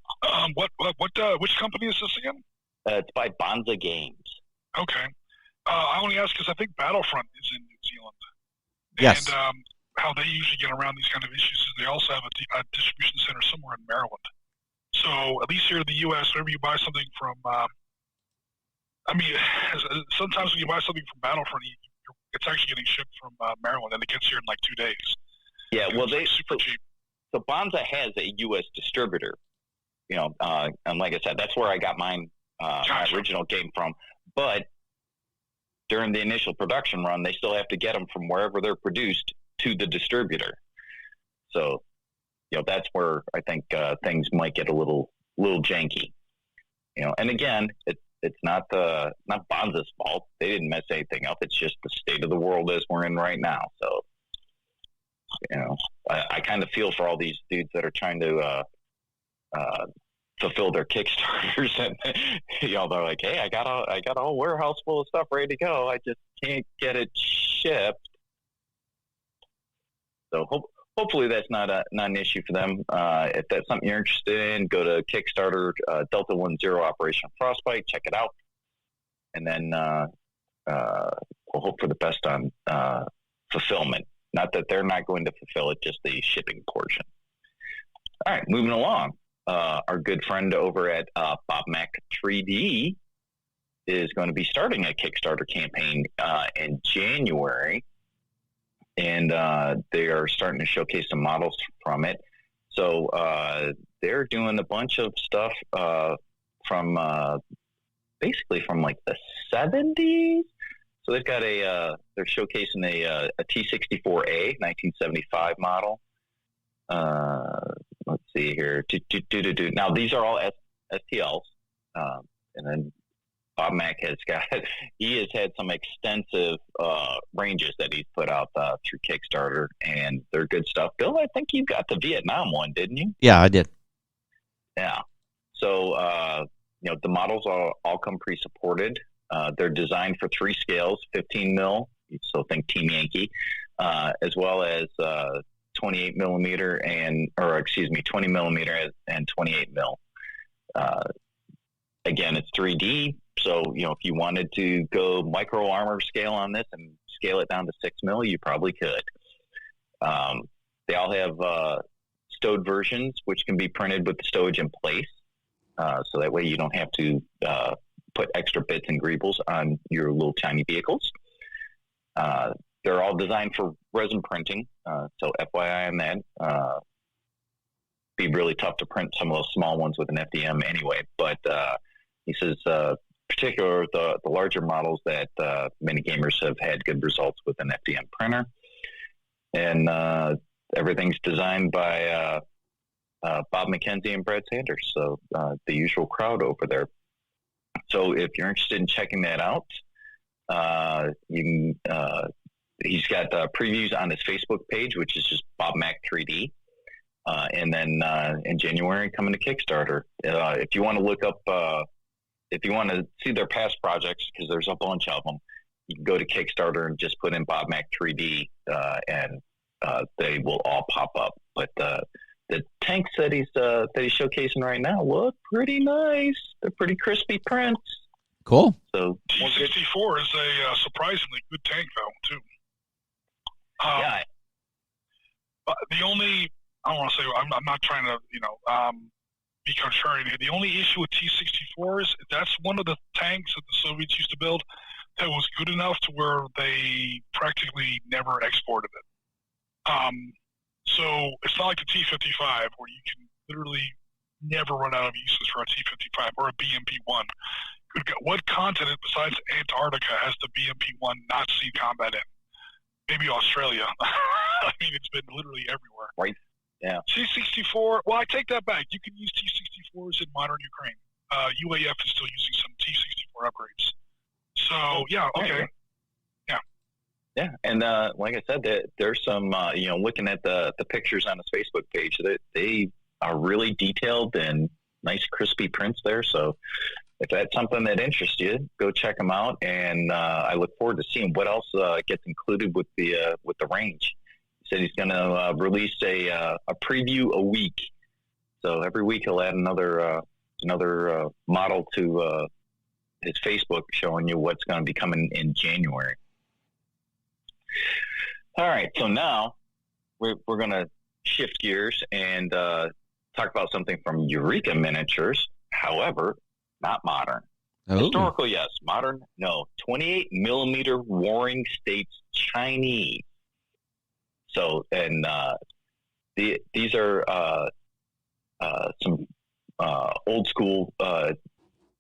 Which company is this again? It's by Bonza Games. Okay. I only ask because I think Battlefront is in New Zealand. Yes. And how they usually get around these kind of issues is they also have a distribution center somewhere in Maryland. So at least here in the U.S., whenever you buy something from, sometimes when you buy something from Battlefront, it's actually getting shipped from Maryland, and it gets here in like 2 days. Yeah, well, they super cheap. So Bonza has a U.S. distributor, and like I said, that's where I got mine, my original game from. But during the initial production run, they still have to get them from wherever they're produced to the distributor. So, that's where I think things might get a little janky. And again, it's not Bonza's fault. They didn't mess anything up. It's just the state of the world as we're in right now. So. I kind of feel for all these dudes that are trying to fulfill their Kickstarters, and they're like, "Hey, I got a whole warehouse full of stuff ready to go. I just can't get it shipped." So hopefully that's not an issue for them. If that's something you're interested in, go to Kickstarter Delta 10 Operation Frostbite, check it out, and then we'll hope for the best on fulfillment. Not that they're not going to fulfill it, just the shipping portion. All right, moving along. Our good friend over at Bob Mac 3D is going to be starting a Kickstarter campaign in January, and they are starting to showcase some models from it. So they're doing a bunch of stuff from basically from like the 70s. So they've got they're showcasing a T-64A 1975 model. Let's see here. Now these are all STLs, and then Bob Mac has had some extensive ranges that he's put out through Kickstarter, and they're good stuff. Bill, I think you got the Vietnam one, didn't you? Yeah, I did. Yeah. So the models all come pre-supported. They're designed for 3 scales: 15 mil, so think Team Yankee, as well as 28 millimeter 20 millimeter and 28 mil. Again, it's 3D. So, if you wanted to go micro armor scale on this and scale it down to 6 mil, you probably could. They all have stowed versions, which can be printed with the stowage in place. So that way you don't have to put extra bits and greebles on your little tiny vehicles. They're all designed for resin printing, so FYI on that. Be really tough to print some of those small ones with an FDM anyway, but he says particularly the larger models that many gamers have had good results with an FDM printer. And everything's designed by Bob McKenzie and Brad Sanders, so the usual crowd over there. So if you're interested in checking that out, you can... he's got previews on his Facebook page, which is just Bob Mac 3D. And then in January, coming to Kickstarter. If you want to look up, if you want to see their past projects, because there's a bunch of them, you can go to Kickstarter and just put in Bob Mac 3D, and they will all pop up. But the tanks that he's showcasing right now look pretty nice. They're pretty crispy prints. Cool. So T-64 is a surprisingly good tank, though, too. Yeah. The only, I don't want to say, I'm not trying to, be contrarian here. The only issue with T-64 is that's one of the tanks that the Soviets used to build that was good enough to where they practically never exported it. So it's not like the T-55 where you can literally never run out of uses for a T-55 or a BMP-1. What continent besides Antarctica has the BMP-1 not seen combat in? Maybe Australia. I mean, it's been literally everywhere. Right. Yeah. T-64, well, I take that back. You can use T-64s in modern Ukraine. UAF is still using some T-64 upgrades. So, yeah, okay. Yeah. Yeah, and like I said, there's some, looking at the pictures on his Facebook page, they are really detailed and nice crispy prints there. So if that's something that interests you, go check them out. And I look forward to seeing what else gets included with the range. He said he's going to release a preview a week. So every week he'll add another model to his Facebook, showing you what's going to be coming in January. All right, so now we're going to shift gears and talk about something from Eureka Miniatures. However, not modern. Oh. Historical, yes. Modern, no. 28 millimeter Warring States Chinese. So, and these are some old school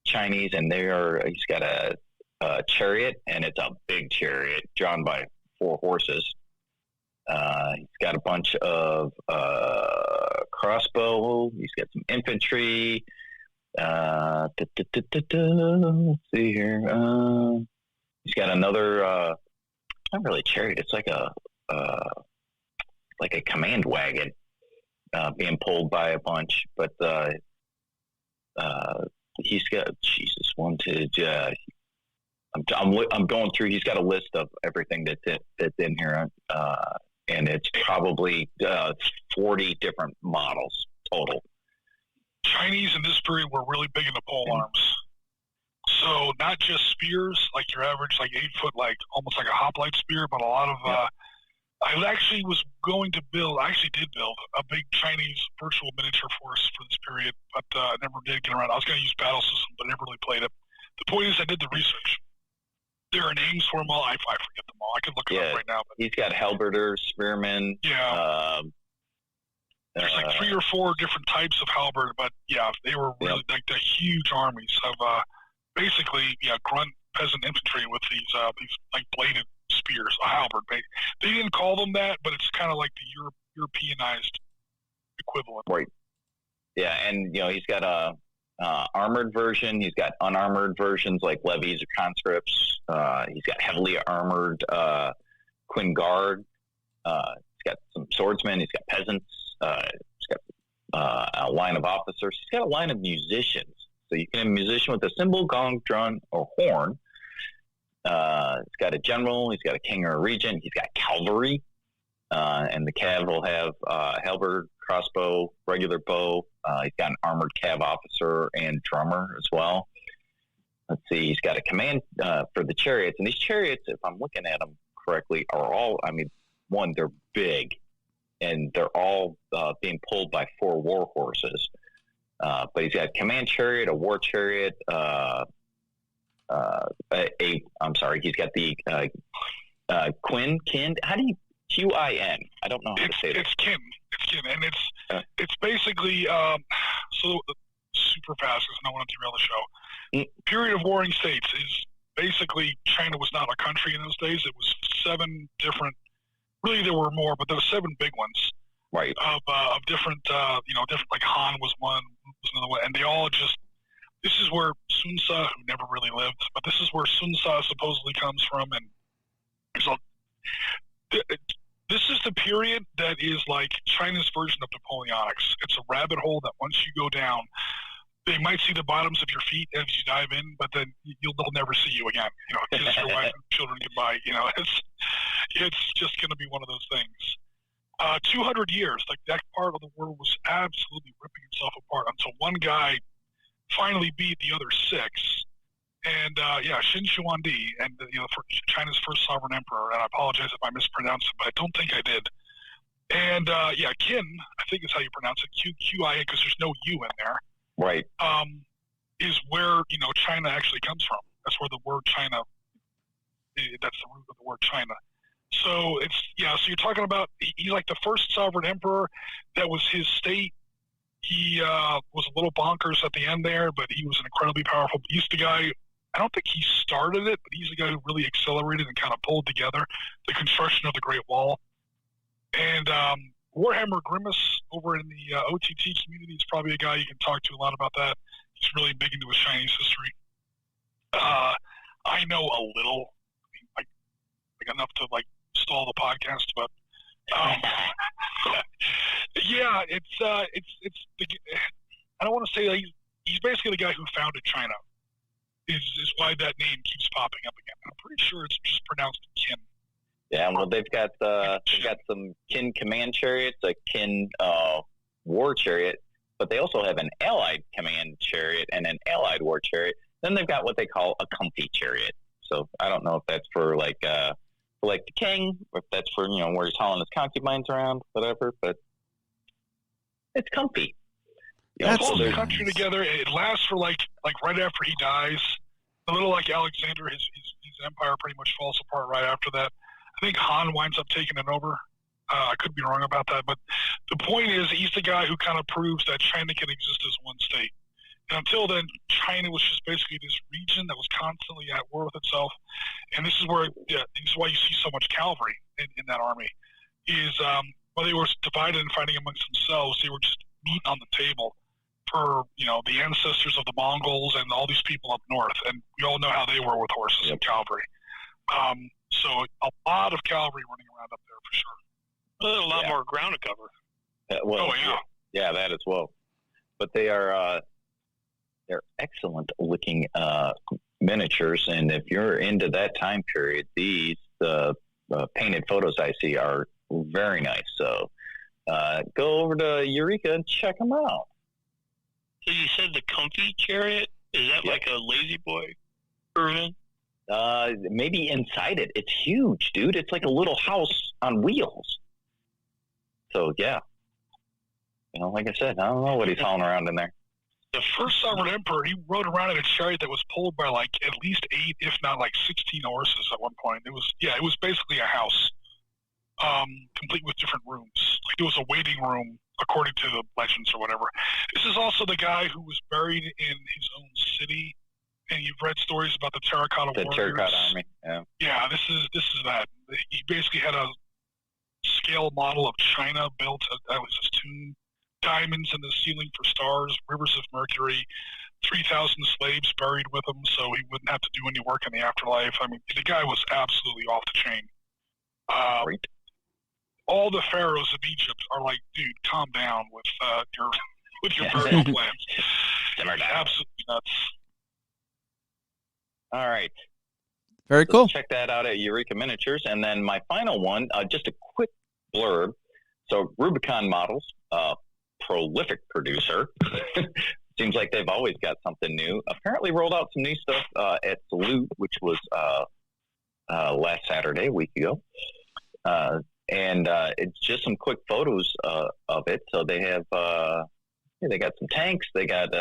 Chinese, and he's got a chariot, and it's a big chariot drawn by 4 horses. He's got a bunch of crossbow. He's got some infantry. Let's see here. He's got another, not really a chariot. It's like a command wagon being pulled by a bunch. But he's got Jesus wanted. I'm going through. He's got a list of everything that's in here, and it's probably 40 different models total. Chinese in this period were really big into pole arms. So not just spears, like your average, like 8-foot, like almost like a hoplite spear, but a lot of. I actually did build a big Chinese virtual miniature force for this period, but I never did get around. I was going to use battle system, but never really played it. The point is, I did the research. There are names for them all. I forget them all. I could look it up right now. But he's got halberders, spearmen. Yeah. There's like 3 or 4 different types of halberd, but yeah, they were really like the huge armies of basically grunt peasant infantry with these like bladed spears, a halberd. They didn't call them that, but it's kind of like the Europeanized equivalent. Right. Yeah, and he's got a armored version. He's got unarmored versions like levies or conscripts. He's got heavily armored Quinn Guard. He's got some swordsmen. He's got peasants. He's got a line of officers. He's got a line of musicians. So you can have a musician with a cymbal, gong, drum, or horn. He's got a general. He's got a king or a regent. He's got cavalry. And the cav will have halberd, crossbow, regular bow. He's got an armored cav officer and drummer as well. Let's see. He's got a command for the chariots. And these chariots, if I'm looking at them correctly, are all, one, they're big. And they're all being pulled by 4 war horses. But he's got a command chariot, a war chariot, he's got the Kin. How do you Qin? I don't know how to say that. It's Kin, and it's basically so super fast because no one to derail the show. Period of warring states is basically China was not a country in those days. It was 7 different. Really, there were more, but there were 7 big ones. Right. Of different, different, like Han was one, was another one, and they all just. This is where Sun Tzu, who never really lived, but this is where Sun Tzu supposedly comes from, and so this is the period that is like China's version of Napoleonics. It's a rabbit hole that once you go down, they might see the bottoms of your feet as you dive in, but then they'll never see you again. Kiss your wife and children goodbye. It's just going to be one of those things. 200 years, like that part of the world was absolutely ripping itself apart until one guy finally beat the other 6. And Xin Huangdi, and for China's first sovereign emperor. And I apologize if I mispronounced it, but I don't think I did. And Qin, I think is how you pronounce it, Qin, because there's no U in there. Right. Is where China actually comes from. That's where the word China. That's the root of the word China. So so you're talking about he's like the first sovereign emperor. That was his state. He was a little bonkers at the end there, but he was an incredibly powerful. He's the guy. I don't think he started it, but he's the guy who really accelerated and kind of pulled together the construction of the Great Wall. And Warhammer Grimace over in the OTT community is probably a guy you can talk to a lot about that. He's really big into his Chinese history. I know a little, like enough to stall the podcast, but it's the, I don't want to say that he's basically the guy who founded China. Is why that name keeps popping up again. I'm pretty sure it's just pronounced Qin. Yeah, well, they've got some Qin command chariots, a Qin war chariot, but they also have an allied command chariot and an allied war chariot. Then they've got what they call a comfy chariot. So I don't know if that's for the king, or if that's for where he's hauling his concubines around, whatever. But it's comfy. It holds the country together. It lasts for like right after he dies. A little like Alexander, his empire pretty much falls apart right after that. I think Han winds up taking it over. I could be wrong about that, but the point is he's the guy who kind of proves that China can exist as one state. And until then, China was just basically this region that was constantly at war with itself. And this is where, this is why you see so much cavalry in that army. Is while they were divided and fighting amongst themselves, they were just meat on the table for the ancestors of the Mongols and all these people up north. And we all know how they were with horses and cavalry. So a lot of cavalry running around up there for sure. A lot more ground to cover. Yeah, that as well. But they are they're excellent looking miniatures, and if you're into that time period, these painted photos I see are very nice. So go over to Eureka and check them out. So you said the Comfy Chariot? Is that like a Lazy Boy version? Maybe inside it. It's huge, dude. It's like a little house on wheels. So, yeah. Like I said, I don't know what he's hauling around in there. The first Sovereign Emperor, he rode around in a chariot that was pulled by like at least 8, if not like 16 horses at one point. It was basically a house, complete with different rooms. Like there was a waiting room, according to the legends or whatever. This is also the guy who was buried in his own city, and you've read stories about the Terracotta Warriors. The Terracotta Army, yeah. Yeah, this is that. He basically had a scale model of China built. That was his tomb. Diamonds in the ceiling for stars, rivers of mercury, 3,000 slaves buried with him, so he wouldn't have to do any work in the afterlife. I mean, the guy was absolutely off the chain. Great. All the pharaohs of Egypt are like, dude, calm down with your burial plans. Absolutely nuts. All right. Very cool. Check that out at Eureka Miniatures. And then my final one, just a quick blurb. So Rubicon Models, prolific producer. Seems like they've always got something new. Apparently rolled out some new stuff at Salute, which was last Saturday, a week ago. And it's just some quick photos of it. So they have, they got some tanks. They got,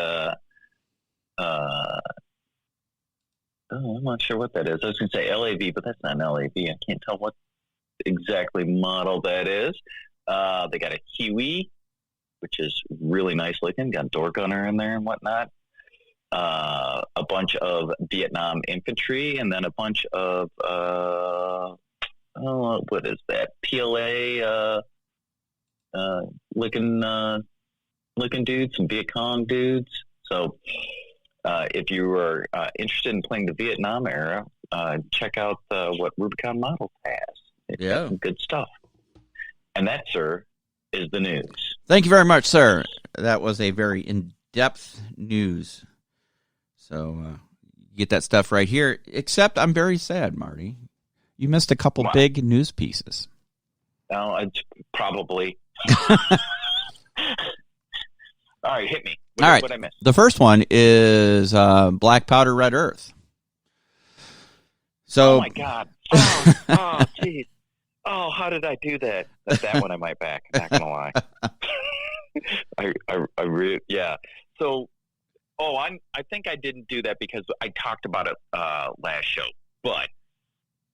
I'm not sure what that is. I was going to say LAV, but that's not an LAV. I can't tell what exactly model that is. They got a Huey, which is really nice looking. Got a door gunner in there and whatnot. A bunch of Vietnam infantry, and then a bunch of what is that? PLA looking dudes, some Viet Cong dudes. So if you are interested in playing the Vietnam era, check out what Rubicon Models has. It's got some good stuff. And that, sir, is the news. Thank you very much, sir. That was a very in-depth news. So get that stuff right here. Except I'm very sad, Marty. You missed a couple big news pieces. No, probably. All right, hit me. All right. What I missed? The first one is Black Powder Red Earth. So, oh, my God. Oh, jeez. Oh, how did I do that? That one I might back. Not gonna lie. I really, yeah. So, I think I didn't do that because I talked about it last show. But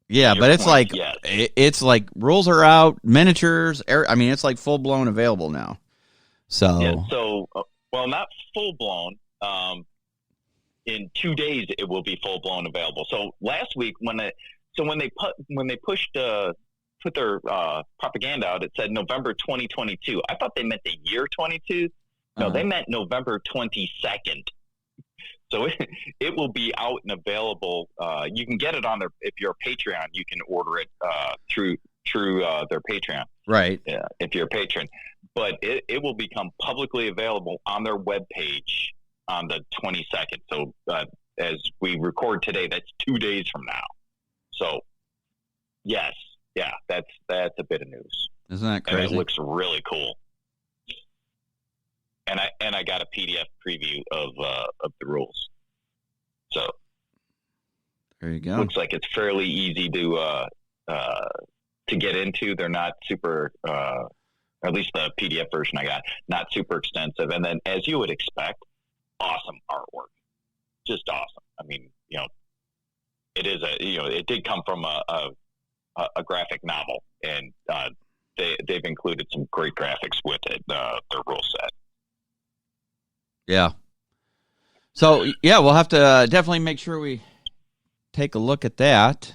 yeah, but it's like it's like rules are out, miniatures. I mean, it's like full blown available now. So yeah. So not full blown. In 2 days, it will be full blown available. So last week when they put their propaganda out, it said November 2022. I thought they meant the year 22. No, they meant November 22nd. So it will be out and available. You can get it on if you're a Patreon, you can order it through their Patreon. Right. Yeah, if you're a patron. But it will become publicly available on their webpage on the 22nd. So as we record today, that's 2 days from now. So, yes. Yeah, that's a bit of news. Isn't that crazy? And it looks really cool. And I got a PDF preview of the rules. So there you go. Looks like it's fairly easy to get into. They're not super, at least the PDF version I got, not super extensive. And then, as you would expect, awesome artwork, just awesome. I mean, it is it did come from a graphic novel, and they've included some great graphics with it, their rule set. Yeah. So, yeah, we'll have to definitely make sure we take a look at that.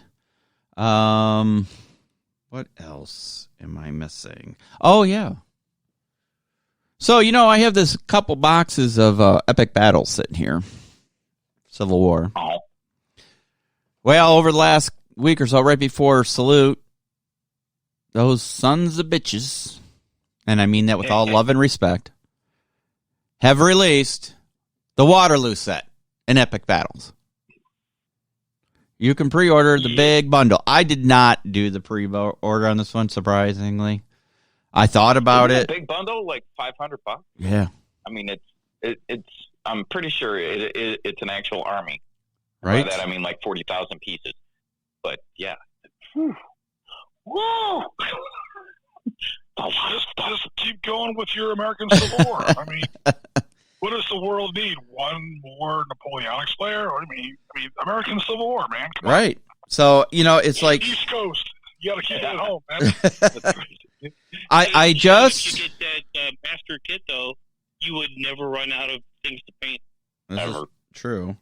What else am I missing? Oh, yeah. So, I have this couple boxes of Epic Battles sitting here. Civil War. Oh. Well, over the last week or so, right before Salute, those sons of bitches, and I mean that with all love and respect, have released The Waterloo set in Epic Battles. You can pre-order the big bundle. I did not do the pre-order on this one, surprisingly. I thought about it. Big bundle, like $500. Yeah. I mean, it's. I'm pretty sure it's an actual army. Right. By that I mean like 40,000 pieces. But yeah. Whoa! Just keep going with your American Civil War. I mean, what does the world need? One more Napoleonic slayer? Or, I mean, American Civil War, man. Come right. On. So, it's like East Coast. You got to keep it at home, man. I just. If you get that master kit, though, you would never run out of things to paint. This ever. Is true.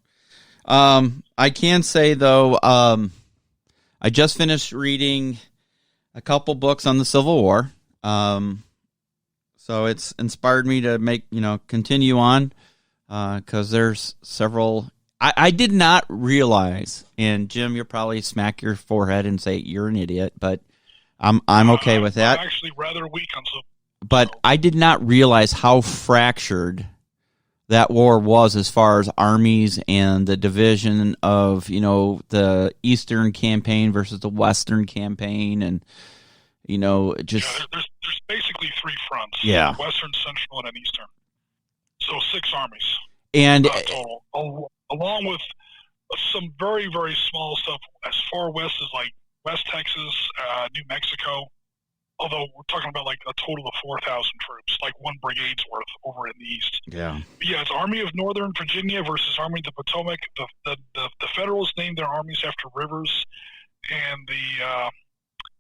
I can say though, I just finished reading a couple books on the Civil War. So it's inspired me to continue on, because there's several. I did not realize, and Jim, you'll probably smack your forehead and say you're an idiot, but I'm okay with that. I'm actually rather weak on some. But I did not realize how fractured that war was as far as armies and the division of, the Eastern campaign versus the Western campaign. And, just. Yeah, there's basically three fronts. Yeah. Western, Central, and an Eastern. So 6 armies. And total. Along with some very, very small stuff as far west as like West Texas, New Mexico. Although we're talking about like a total of 4,000 troops, like one brigade's worth over in the east. Yeah. But yeah, it's Army of Northern Virginia versus Army of the Potomac. The Federals named their armies after rivers, and the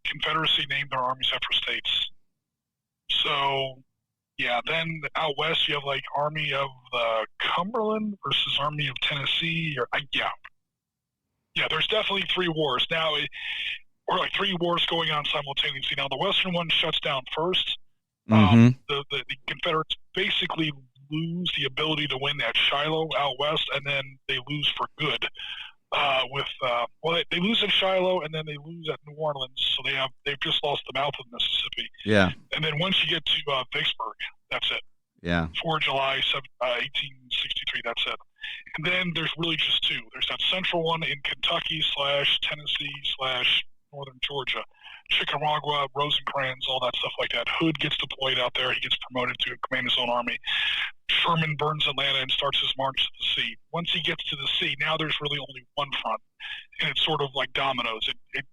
Confederacy named their armies after states. So, yeah, then out west you have like Army of the Cumberland versus Army of Tennessee. Yeah, there's definitely 3 wars. Now, or like 3 wars going on simultaneously. Now, the Western one shuts down first. Mm-hmm. The Confederates basically lose the ability to win at Shiloh out west, and then they lose for good. They lose at Shiloh, and then they lose at New Orleans. So they've just lost the mouth of the Mississippi. Yeah. And then once you get to Vicksburg, that's it. Yeah. 4 July 1863, that's it. And then there's really just 2. There's that central one in Kentucky / Tennessee / Northern Georgia, Chickamauga, Rosecrans, all that stuff like that. Hood gets deployed out there. He gets promoted to command his own army. Sherman burns Atlanta and starts his march to the sea. Once he gets to the sea, now there's really only one front, and it's sort of like dominoes. It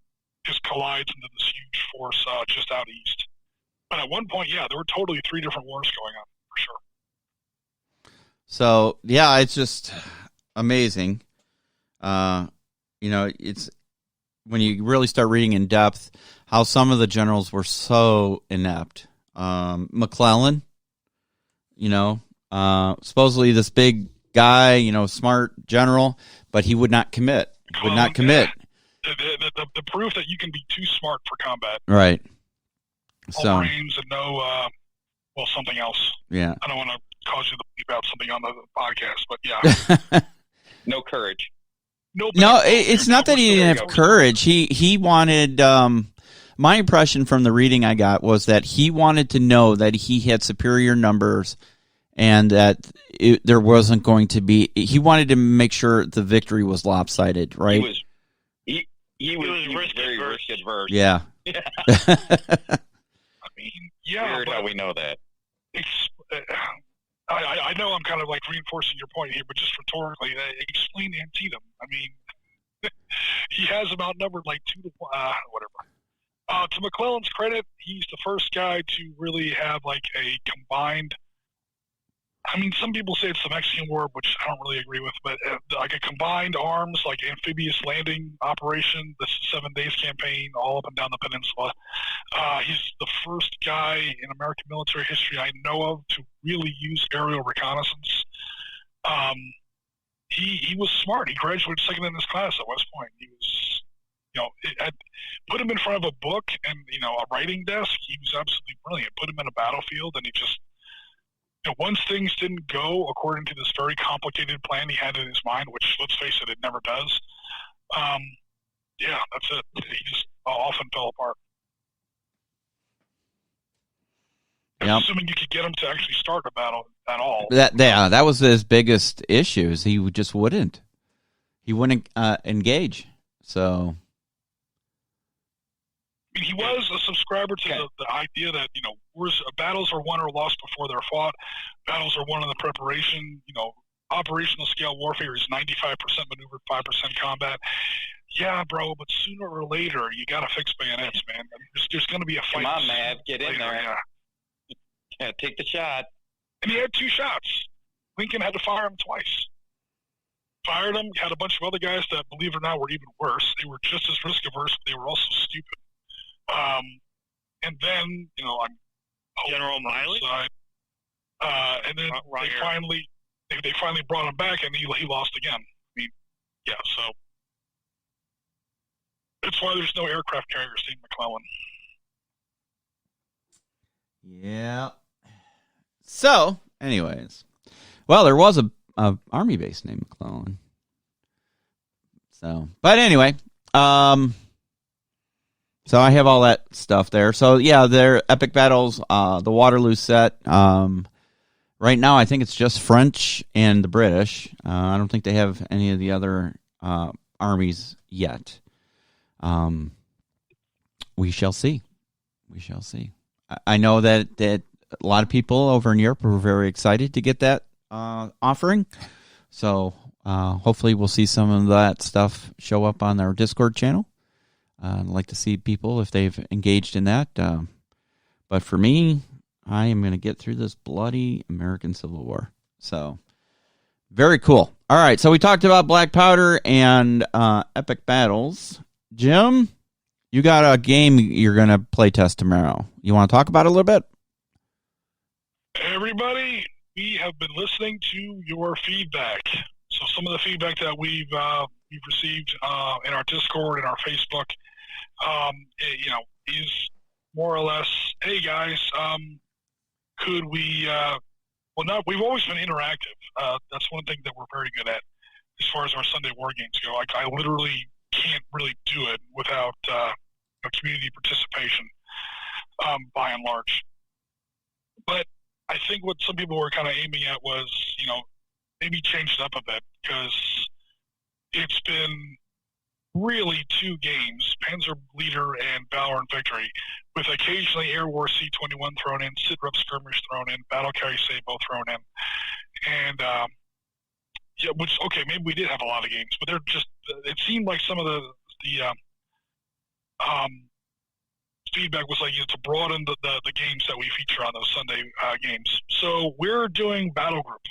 just collides into this huge force just out east. But at one point, yeah, there were totally 3 different wars going on, for sure. So, yeah, it's just amazing. It's when you really start reading in depth how some of the generals were so inept. McClellan, supposedly this big guy, smart general, but he would not commit. The proof that you can be too smart for combat. Right. All brains and no, something else. Yeah. I don't want to cause you to bleep out something on the podcast, but yeah. No courage. No, it's not that he didn't have courage. He wanted. My impression from the reading I got was that he wanted to know that he had superior numbers, and that there wasn't going to be. He wanted to make sure the victory was lopsided. Right. He was very risk adverse. Yeah. I mean, yeah. Weird how we know that. I know I'm kind of like reinforcing your point here, but just rhetorically, explain Antietam. I mean, he has them outnumbered like 2 to 1, whatever. To McClellan's credit, he's the first guy to really have like a combined. I mean, some people say it's the Mexican War, which I don't really agree with, but like a combined arms, like amphibious landing operation. This is 7 days campaign, all up and down the peninsula. He's the first guy in American military history I know of to really use aerial reconnaissance. He was smart. He graduated second in his class at West Point. He was, put him in front of a book and a writing desk. He was absolutely brilliant. Put him in a battlefield, and he just. Once things didn't go according to this very complicated plan he had in his mind, which, let's face it never does. That's it. He just often fell apart. Assuming you could get him to actually start a battle at all. That was his biggest issue. He just wouldn't. He wouldn't engage. So. I mean, he was a subscriber to the idea that, battles are won or lost before they're fought. Battles are won in the preparation. Operational scale warfare is 95% maneuver, 5% combat. Yeah, bro, but sooner or later, you got to fix bayonets, man. I mean, there's going to be a fight. Come on, Mav, get in there. Yeah, take the shot. And he had 2 shots. Lincoln had to fire him twice. Fired him, had a bunch of other guys that, believe it or not, were even worse. They were just as risk-averse, but they were also stupid. And then, on General Miley side, and then they finally brought him back, and he lost again. I mean, yeah, so that's why there's no aircraft carriers named McClellan. Yeah. So, anyways, well, there was a Army base named McClellan. So, but anyway, so I have all that stuff there. So yeah, they're epic battles. The Waterloo set. Right now, I think it's just French and the British. I don't think they have any of the other armies yet. We shall see. We shall see. I know that a lot of people over in Europe were very excited to get that offering. So hopefully we'll see some of that stuff show up on our Discord channel. I'd like to see people if they've engaged in that. But for me, I am going to get through this bloody American Civil War. So very cool. All right, so we talked about Black Powder and epic battles. Jim, you got a game you're going to play test tomorrow. You want to talk about it a little bit? Everybody, we have been listening to your feedback. So some of the feedback that we've received in our Discord and our Facebook, is more or less, hey guys, could we? We've always been interactive. That's one thing that we're very good at as far as our Sunday War Games go. I literally can't really do it without community participation, by and large. But I think what some people were kind of aiming at was, maybe change it up a bit, because it's been really 2 games, Panzer Leader and Valor and Victory, with occasionally Air War C-21 thrown in, SITREP Skirmish thrown in, Battle Carry Sabo thrown in. And, maybe we did have a lot of games, but they're just, it seemed like some of the feedback was like, to broaden the games that we feature on those Sunday games. So we're doing Battlegroup.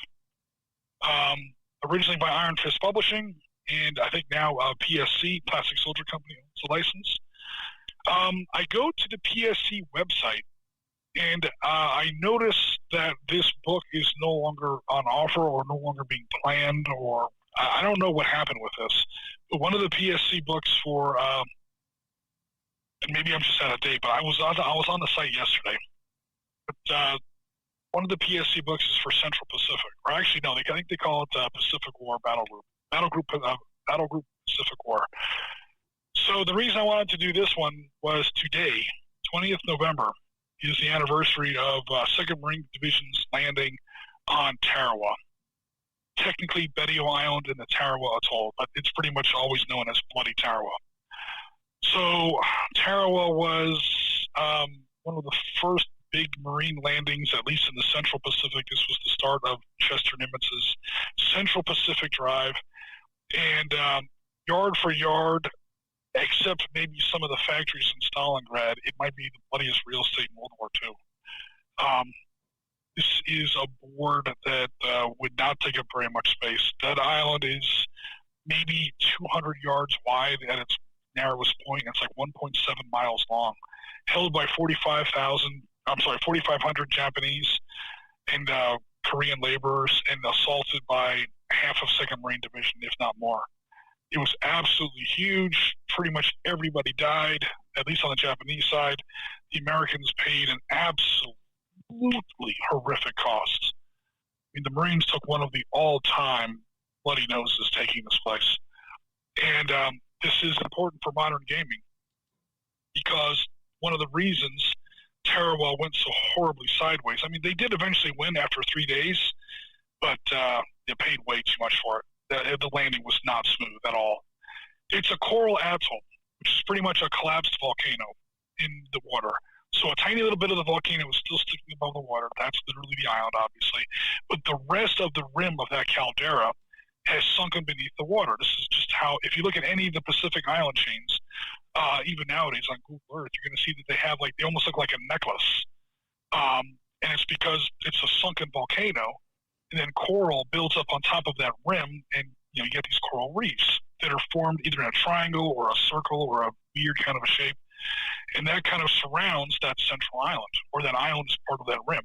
Originally by Iron Fist Publishing, and I think now PSC, Plastic Soldier Company, owns the license. I go to the PSC website, and I notice that this book is no longer on offer or no longer being planned, or I don't know what happened with this. But one of the PSC books for, and maybe I'm just out of date, but I was on the site yesterday. But one of the PSC books is for Central Pacific, or actually no, I think they call it Pacific War Battlegroup. Battlegroup Pacific War. So the reason I wanted to do this one was today, 20th November, is the anniversary of 2nd Marine Division's landing on Tarawa. Technically Betio Island in the Tarawa Atoll, but it's pretty much always known as Bloody Tarawa. So Tarawa was one of the first big Marine landings, at least in the Central Pacific. This was the start of Chester Nimitz's Central Pacific Drive. And yard for yard, except maybe some of the factories in Stalingrad, it might be the bloodiest real estate in World War II. This is a board that would not take up very much space. That island is maybe 200 yards wide at its narrowest point. It's like 1.7 miles long, held by 4,500 Japanese and Korean laborers, and assaulted by half of 2nd Marine Division, if not more. It was absolutely huge. Pretty much everybody died, at least on the Japanese side. The Americans paid an absolutely horrific cost. I mean, the Marines took one of the all-time bloody noses taking this place. And this is important for modern gaming, because one of the reasons Tarawa went so horribly sideways. I mean, they did eventually win after 3 days, but they paid way too much for it. The landing was not smooth at all. It's a coral atoll, which is pretty much a collapsed volcano in the water. So a tiny little bit of the volcano is still sticking above the water. That's literally the island, obviously. But the rest of the rim of that caldera has sunken beneath the water. This is just how, if you look at any of the Pacific island chains, even nowadays on Google Earth, you're going to see that they almost look like a necklace. And it's because it's a sunken volcano, and then coral builds up on top of that rim, and you get these coral reefs that are formed either in a triangle or a circle or a weird kind of a shape. And that kind of surrounds that central island, or that island is part of that rim.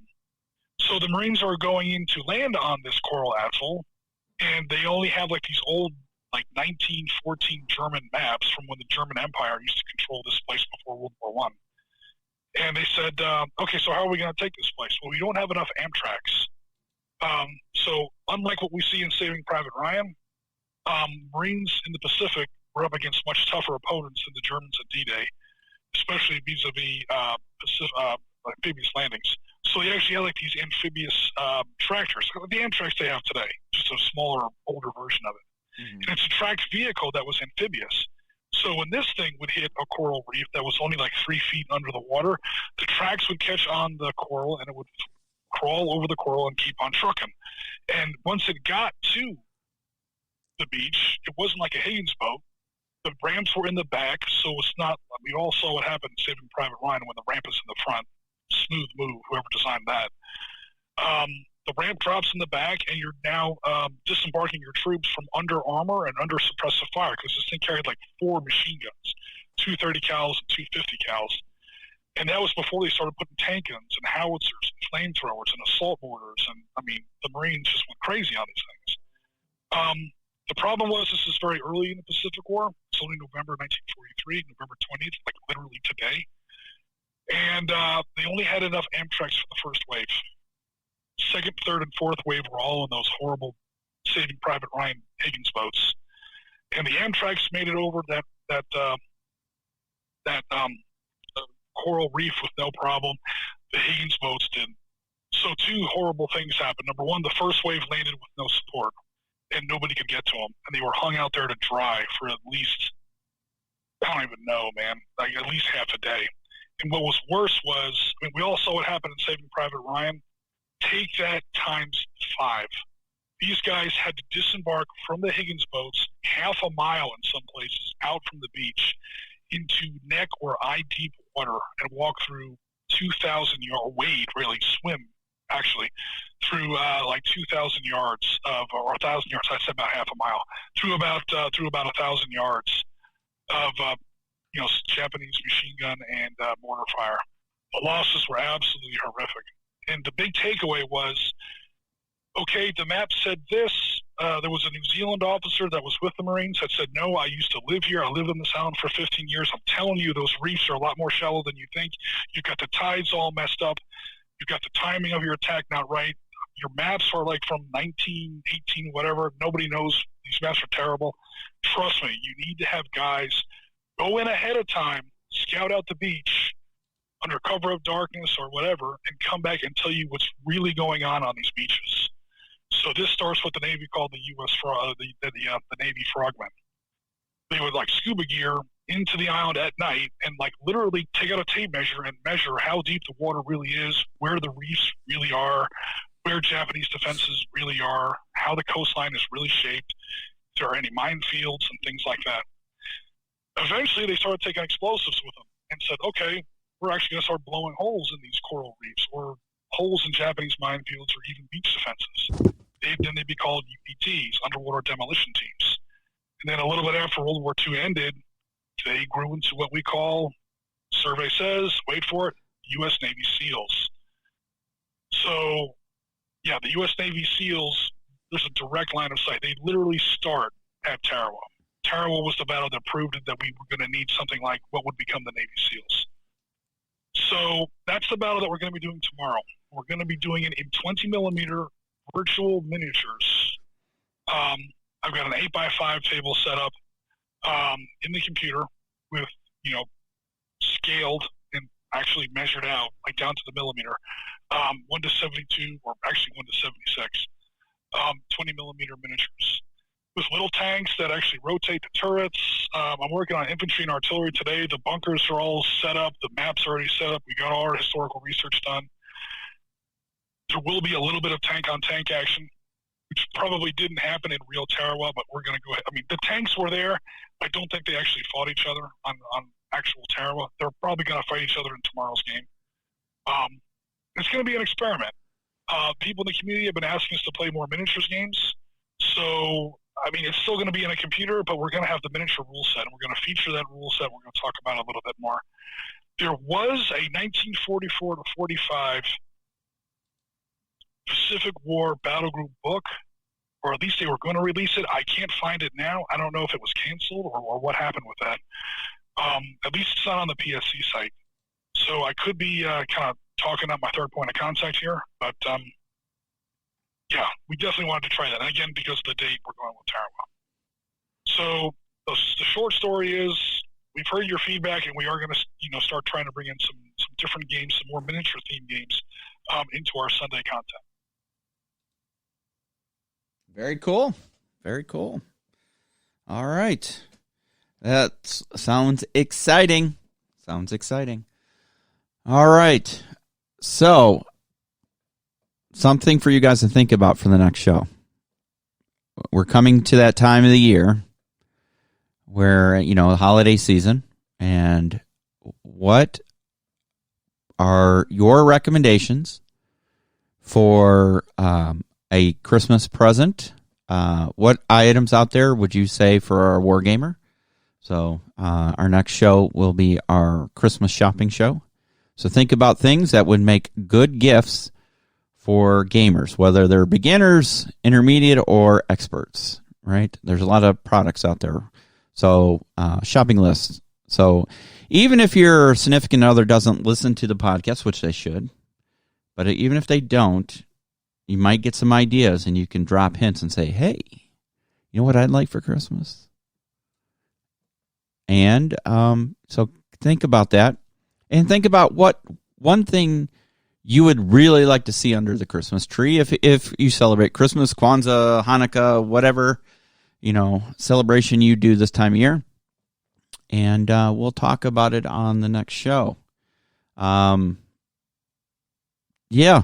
So the Marines are going in to land on this coral atoll, and they only have like these old, like 1914 German maps from when the German Empire used to control this place before World War I. And they said, okay, so how are we going to take this place? Well, we don't have enough Amtraks. So unlike what we see in Saving Private Ryan, Marines in the Pacific were up against much tougher opponents than the Germans at D-Day, especially vis-a-vis amphibious landings. So they actually had like these amphibious tractors, the Amtraks they have today, just a smaller, older version of it. Mm-hmm. And it's a tracked vehicle that was amphibious. So when this thing would hit a coral reef that was only like 3 feet under the water, the tracks would catch on the coral and it would crawl over the coral and keep on trucking. And once it got to the beach, it wasn't like a Higgins boat. The ramps were in the back, so it's not. We all saw what happened in Saving Private Ryan when the ramp is in the front. Smooth move, whoever designed that. The ramp drops in the back, and you're now disembarking your troops from under armor and under suppressive fire, because this thing carried like 4 machine guns, 2 30 cals and 2 50 cals. And that was before they started putting tank guns and howitzers and flamethrowers and assault mortars. And, I mean, the Marines just went crazy on these things. The problem was this is very early in the Pacific War. It's only November 1943, November 20th, like literally today. And they only had enough Amtraks for the first wave. Second, third, and fourth wave were all in those horrible Saving Private Ryan Higgins boats. And the Amtraks made it over that coral reef with no problem. The Higgins boats did. So 2 horrible things happened. Number one, the first wave landed with no support, and nobody could get to them. And they were hung out there to dry for at least, I don't even know, man, like at least half a day. And what was worse was, I mean, we all saw what happened in Saving Private Ryan. Take that times 5. These guys had to disembark from the Higgins boats half a mile in some places out from the beach into neck or eye-deep water and walk through 2,000 yards, wade, really, swim, actually, through like 2,000 yards or 1,000 yards. I said about half a mile through about 1,000 yards of Japanese machine gun and mortar fire. The losses were absolutely horrific, and the big takeaway was, okay, the map said this. There was a New Zealand officer that was with the Marines that said, no, I used to live here. I lived in this island for 15 years. I'm telling you, those reefs are a lot more shallow than you think. You've got the tides all messed up. You've got the timing of your attack not right. Your maps are like from 1918, whatever. Nobody knows. These maps are terrible. Trust me, you need to have guys go in ahead of time, scout out the beach under cover of darkness or whatever, and come back and tell you what's really going on these beaches. So this starts what the Navy called the the Navy frogmen. They would like scuba gear into the island at night and like literally take out a tape measure and measure how deep the water really is, where the reefs really are, where Japanese defenses really are, how the coastline is really shaped, if there are any minefields and things like that. Eventually, they started taking explosives with them and said, okay, we're actually going to start blowing holes in these coral reefs or holes in Japanese minefields or even beach defenses. Then they'd be called UPTs, underwater demolition teams. And then a little bit after World War II ended, they grew into what we call, survey says, wait for it, U.S. Navy SEALs. So, yeah, the U.S. Navy SEALs, there's a direct line of sight. They literally start at Tarawa. Tarawa was the battle that proved that we were going to need something like what would become the Navy SEALs. So that's the battle that we're going to be doing tomorrow. We're going to be doing it in 20 millimeter virtual miniatures. I've got an 8x5 table set up in the computer with, scaled and actually measured out, like down to the millimeter, 1 to 72, or actually 1 to 76, 20 millimeter miniatures with little tanks that actually rotate the turrets. I'm working on infantry and artillery today. The bunkers are all set up. The maps are already set up. We got all our historical research done. There will be a little bit of tank-on-tank action, which probably didn't happen in real Tarawa, but we're going to go ahead. I mean, the tanks were there. I don't think they actually fought each other on actual Tarawa. They're probably going to fight each other in tomorrow's game. It's going to be an experiment. People in the community have been asking us to play more miniatures games. So, I mean, it's still going to be in a computer, but we're going to have the miniature rule set, and we're going to feature that rule set. We're going to talk about it a little bit more. There was a 1944 to 45 Pacific War Battlegroup book, or at least they were going to release it. I can't find it now. I don't know if it was canceled or what happened with that. At least it's not on the PSC site. So I could be kind of talking up my third point of contact here, but yeah, we definitely wanted to try that. And again, because of the date, we're going with Tarawa. So the short story is we've heard your feedback, and we are going to start trying to bring in some different games, some more miniature themed games into our Sunday content. Very cool. Very cool. All right. That sounds exciting. Sounds exciting. All right. So, something for you guys to think about for the next show. We're coming to that time of the year where, the holiday season, and what are your recommendations for a Christmas present? What items out there would you say for our Wargamer? So our next show will be our Christmas shopping show. So think about things that would make good gifts for gamers, whether they're beginners, intermediate, or experts, right? There's a lot of products out there. So shopping lists. So even if your significant other doesn't listen to the podcast, which they should, but even if they don't, you might get some ideas, and you can drop hints and say, hey, you know what I'd like for Christmas? And so think about that. And think about what one thing you would really like to see under the Christmas tree if you celebrate Christmas, Kwanzaa, Hanukkah, whatever, celebration you do this time of year. And we'll talk about it on the next show. Yeah.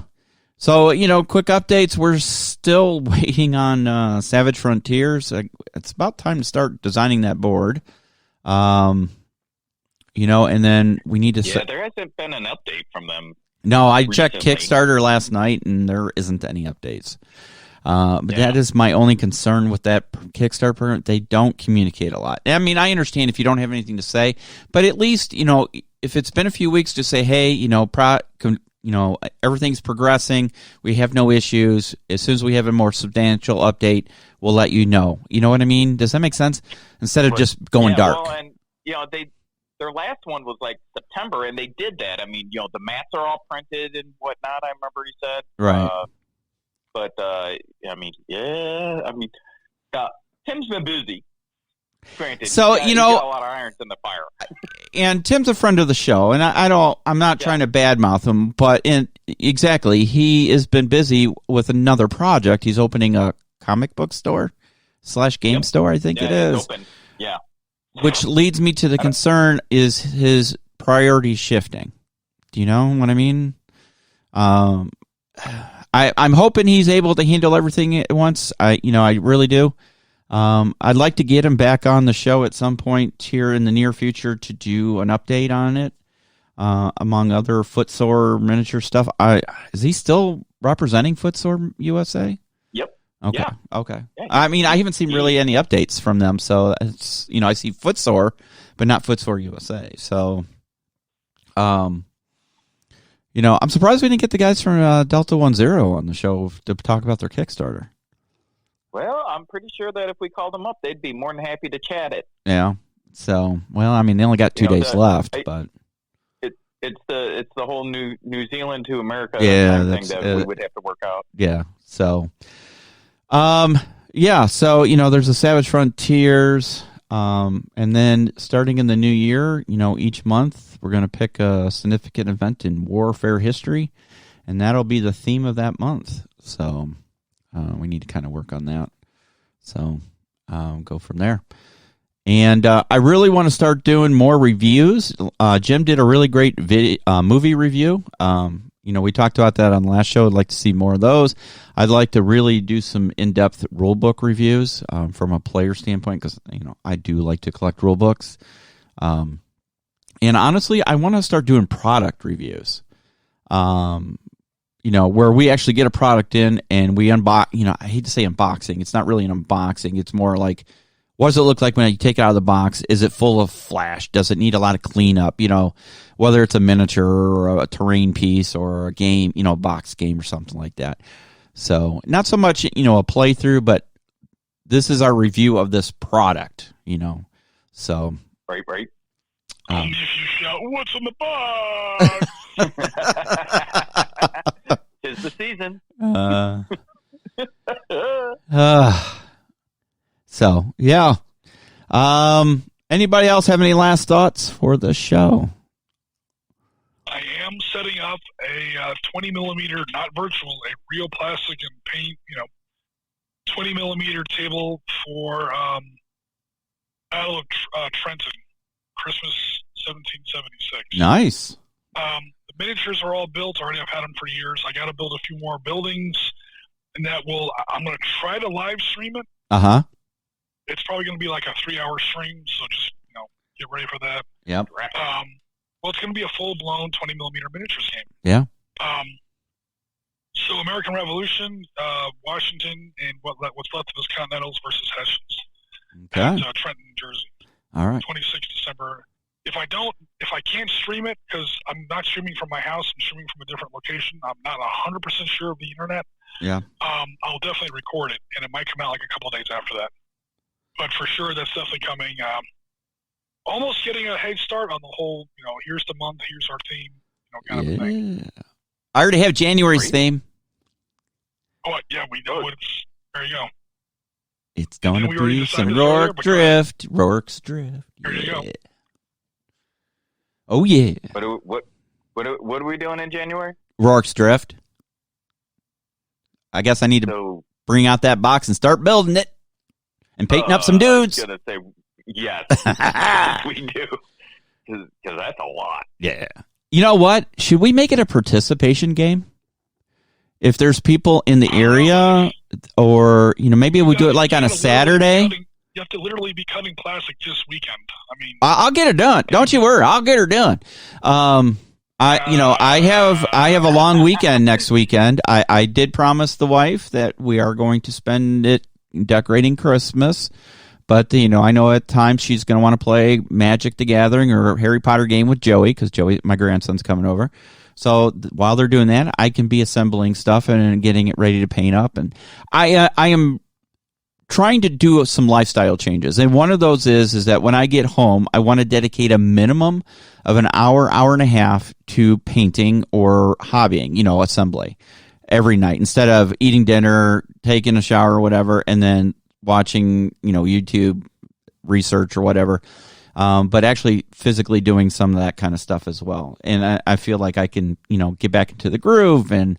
So, quick updates. We're still waiting on Savage Frontiers. It's about time to start designing that board. And then we need to... Yeah, there hasn't been an update from them. No, I checked Kickstarter last night, and there isn't any updates. That is my only concern with that Kickstarter program. They don't communicate a lot. I mean, I understand if you don't have anything to say, but at least, if it's been a few weeks, to say, hey, everything's progressing. We have no issues. As soon as we have a more substantial update, we'll let you know. You know what I mean? Does that make sense? Instead of just going dark. Well, and their last one was like September, and they did that. I mean, the mats are all printed and whatnot. I remember he said. Right. Tim's been busy. Granted, so he's got a lot of irons in the fire. And Tim's a friend of the show, and I'm not trying to badmouth him, but exactly, he has been busy with another project. He's opening a comic book store / game store, I think it is. Open. Yeah. Which leads me to the concern is his priority shifting. Do you know what I mean? I'm hoping he's able to handle everything at once. I really do. I'd like to get him back on the show at some point here in the near future to do an update on it, among other Footsore miniature stuff. Is he still representing Footsore USA? Yep. Okay. Yeah. Okay. Yeah. I mean, I haven't seen really any updates from them, so it's I see Footsore, but not Footsore USA. So, I'm surprised we didn't get the guys from Delta 10 on the show to talk about their Kickstarter. Well, I'm pretty sure that if we called them up, they'd be more than happy to chat it. Yeah. So, they only got 2 days left, but it's the whole New Zealand to America thing that we would have to work out. Yeah. So, So there's the Savage Frontiers. And then starting in the new year, each month we're going to pick a significant event in warfare history, and that'll be the theme of that month. So we need to kind of work on that. So go from there. And I really want to start doing more reviews. Jim did a really great movie review. We talked about that on the last show. I'd like to see more of those. I'd like to really do some in-depth rulebook reviews from a player standpoint because, I do like to collect rulebooks. And honestly, I want to start doing product reviews. Where we actually get a product in and we unbox, I hate to say unboxing. It's not really an unboxing. It's more like, what does it look like when you take it out of the box? Is it full of flash? Does it need a lot of cleanup? Whether it's a miniature or a terrain piece or a game, a box game or something like that. So not so much, a playthrough, but this is our review of this product, So. Right. If you shout, "What's in the box?" Tis the season. So, yeah. Anybody else have any last thoughts for the show? I am setting up a 20 millimeter, not virtual, a real plastic and paint, 20 millimeter table for Battle of Trenton, Christmas 1776. Nice. The miniatures are all built already. I've had them for years. I got to build a few more buildings, and I'm going to try to live stream it. It's probably going to be like a 3-hour stream, so just get ready for that. Yep. Well, it's going to be a full-blown 20 millimeter miniatures game. Yeah. So American Revolution, Washington, and what's left of his Continentals versus Hessians. Okay. At Trenton, New Jersey. All right. 26th December. If I can't stream it because I'm not streaming from my house, I'm streaming from a different location. I'm not 100% sure of the internet. Yeah. I'll definitely record it, and it might come out like a couple of days after that. But for sure, that's definitely coming. Almost getting a head start on the whole, here's the month, here's our theme, kind of thing. I already have January's theme. Oh, yeah, we know there you go. It's going to be some Rourke Drift. Rourke's Drift. There you go. Oh, yeah. What are we doing in January? Rourke's Drift. I guess I need to bring out that box and start building it and painting up some dudes. I was going to say, yes, we do. Because that's a lot. Yeah. You know what? Should we make it a participation game? If there's people in the area, or maybe we do it like on a Saturday. You have to literally be cutting plastic this weekend. I mean, I'll get it done. Don't you worry. I'll get her done. I have a long weekend next weekend. I did promise the wife that we are going to spend it decorating Christmas. But, I know at times she's going to want to play Magic the Gathering or Harry Potter game with Joey because Joey, my grandson's coming over. So while they're doing that, I can be assembling stuff and getting it ready to paint up. And I am trying to do some lifestyle changes. And one of those is that when I get home, I want to dedicate a minimum of an hour and a half to painting or hobbying, assembly every night instead of eating dinner, taking a shower or whatever, and then watching, YouTube research or whatever. But actually physically doing some of that kind of stuff as well. And I feel like I can, get back into the groove. And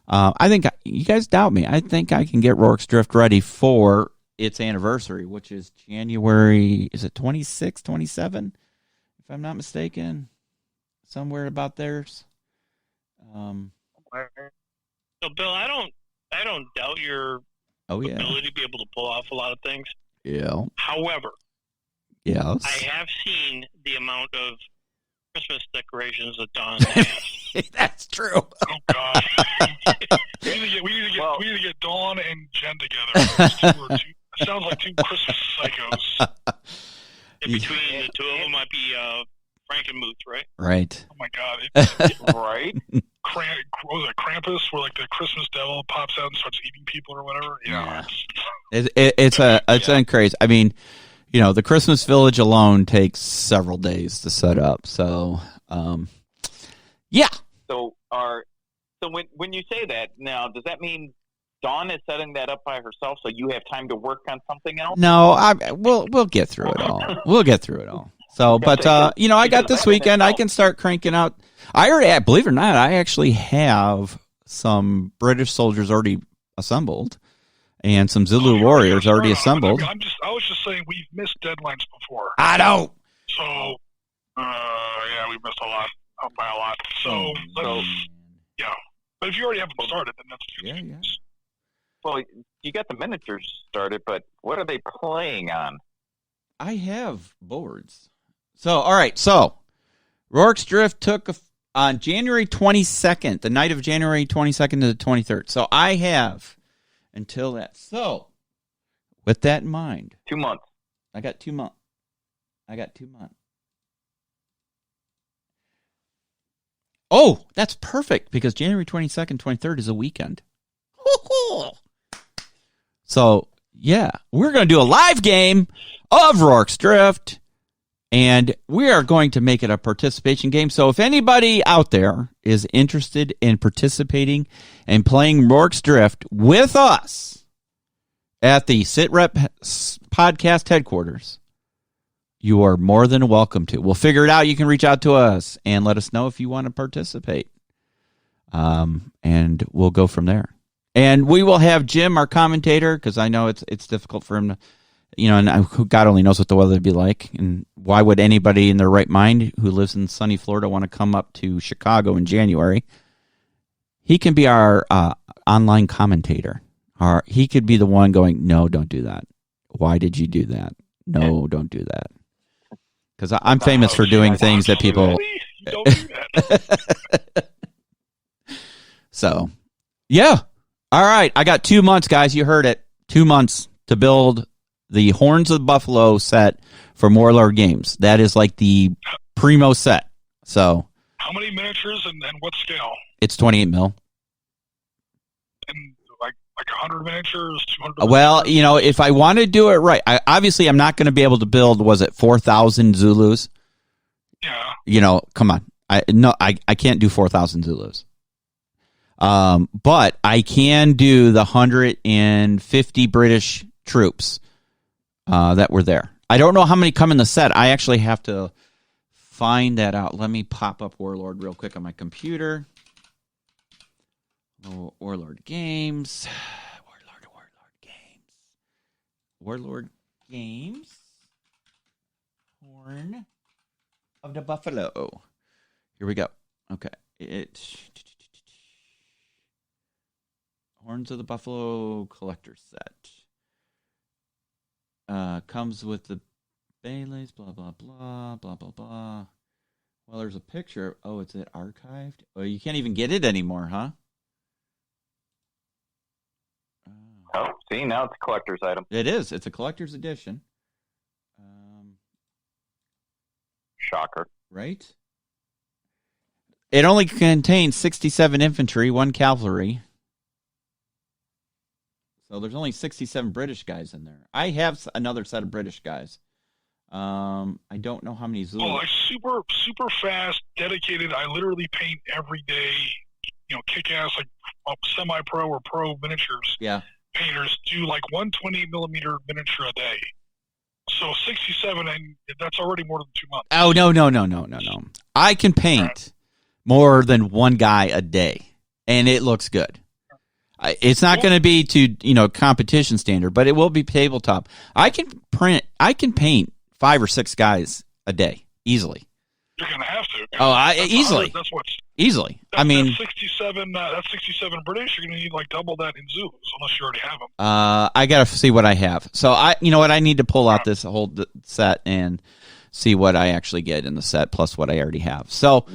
I think you guys doubt me. I think I can get Rourke's Drift ready for its anniversary, which is January, is it 26, 27? If I'm not mistaken, somewhere about theirs. So Bill, I don't doubt your ability to be able to pull off a lot of things. Yeah. However, yes, I have seen the amount of Christmas decorations that Don has. That's true. Oh gosh, we need to get Dawn and Jen together. It sounds like two Christmas psychos. And between the two of them might be Frankenmuth, right? Right. Oh my God! Right. What was it, Krampus, where like the Christmas devil pops out and starts eating people or whatever? Yeah. It's crazy. I mean, the Christmas Village alone takes several days to set up. So, yeah. So when you say that now, does that mean Dawn is setting that up by herself, so you have time to work on something else? No, we'll get through it all. We'll get through it all. So, but I got this weekend. I can start cranking out. Believe it or not, I actually have some British soldiers already assembled, and some Zulu warriors already assembled. I was just saying we've missed deadlines before. I know. So, yeah, we missed a lot by a lot. So, yeah. But if you already have them started, then that's yeah. Well, you got the miniatures started, but what are they playing on? I have boards. So, all right. So, Rourke's Drift took on January 22nd, the night of January 22nd to the 23rd. So, I have until that. So, with that in mind. 2 months. I got 2 months. Oh, that's perfect because January 22nd, 23rd is a weekend. So, yeah, we're going to do a live game of Rourke's Drift, and we are going to make it a participation game. So if anybody out there is interested in participating and playing Rourke's Drift with us at the SitRep podcast headquarters, you are more than welcome to. We'll figure it out. You can reach out to us and let us know if you want to participate. And we'll go from there. And we will have Jim, our commentator, because I know it's difficult for him to, and God only knows what the weather would be like. And why would anybody in their right mind who lives in sunny Florida want to come up to Chicago in January? He can be our online commentator. He could be the one going, no, don't do that. Why did you do that? No, don't do that. Because I'm famous for doing things that people... You don't do that. So, yeah. All right. I got 2 months, guys. You heard it. 2 months to build the Horns of the Buffalo set for Warlord Games. That is like the primo set. So, how many miniatures and what scale? It's 28 mil. And like 100 miniatures, 200 Well, miniatures? if I want to do it right, obviously I'm not going to be able to build, 4,000 Zulus? Yeah. Come on. I can't do 4,000 Zulus. But I can do the 150 British troops that were there. I don't know how many come in the set. I actually have to find that out. Let me pop up Warlord real quick on my computer. Warlord Games. Warlord Games. Horn of the Buffalo. Here we go. Okay. Horns of the Buffalo collector set. Comes with the Baileys, blah, blah, blah, blah, blah, blah. Well, there's a picture. Oh, is it archived? Oh, you can't even get it anymore, huh? Oh, see, now it's a collector's item. It is. It's a collector's edition. Shocker. Right? It only contains 67 infantry, 1 cavalry. So there's only 67 British guys in there. I have another set of British guys. I don't know how many Zulus. Oh, like super fast, dedicated. I literally paint every day. Kick-ass, like semi-pro or pro miniatures. Yeah. Painters do like 120 millimeter miniature a day. So 67, and that's already more than 2 months. Oh, no. I can paint more than one guy a day, and it looks good. It's not going to be to competition standard, but it will be tabletop. I can paint 5 or 6 guys a day easily. You're going to have to. Easily. That's what's easily. That's 67. That's 67 British. You're going to need double that in Zulus, unless you already have them. I got to see what I have. So I need to pull out this whole set and see what I actually get in the set plus what I already have. So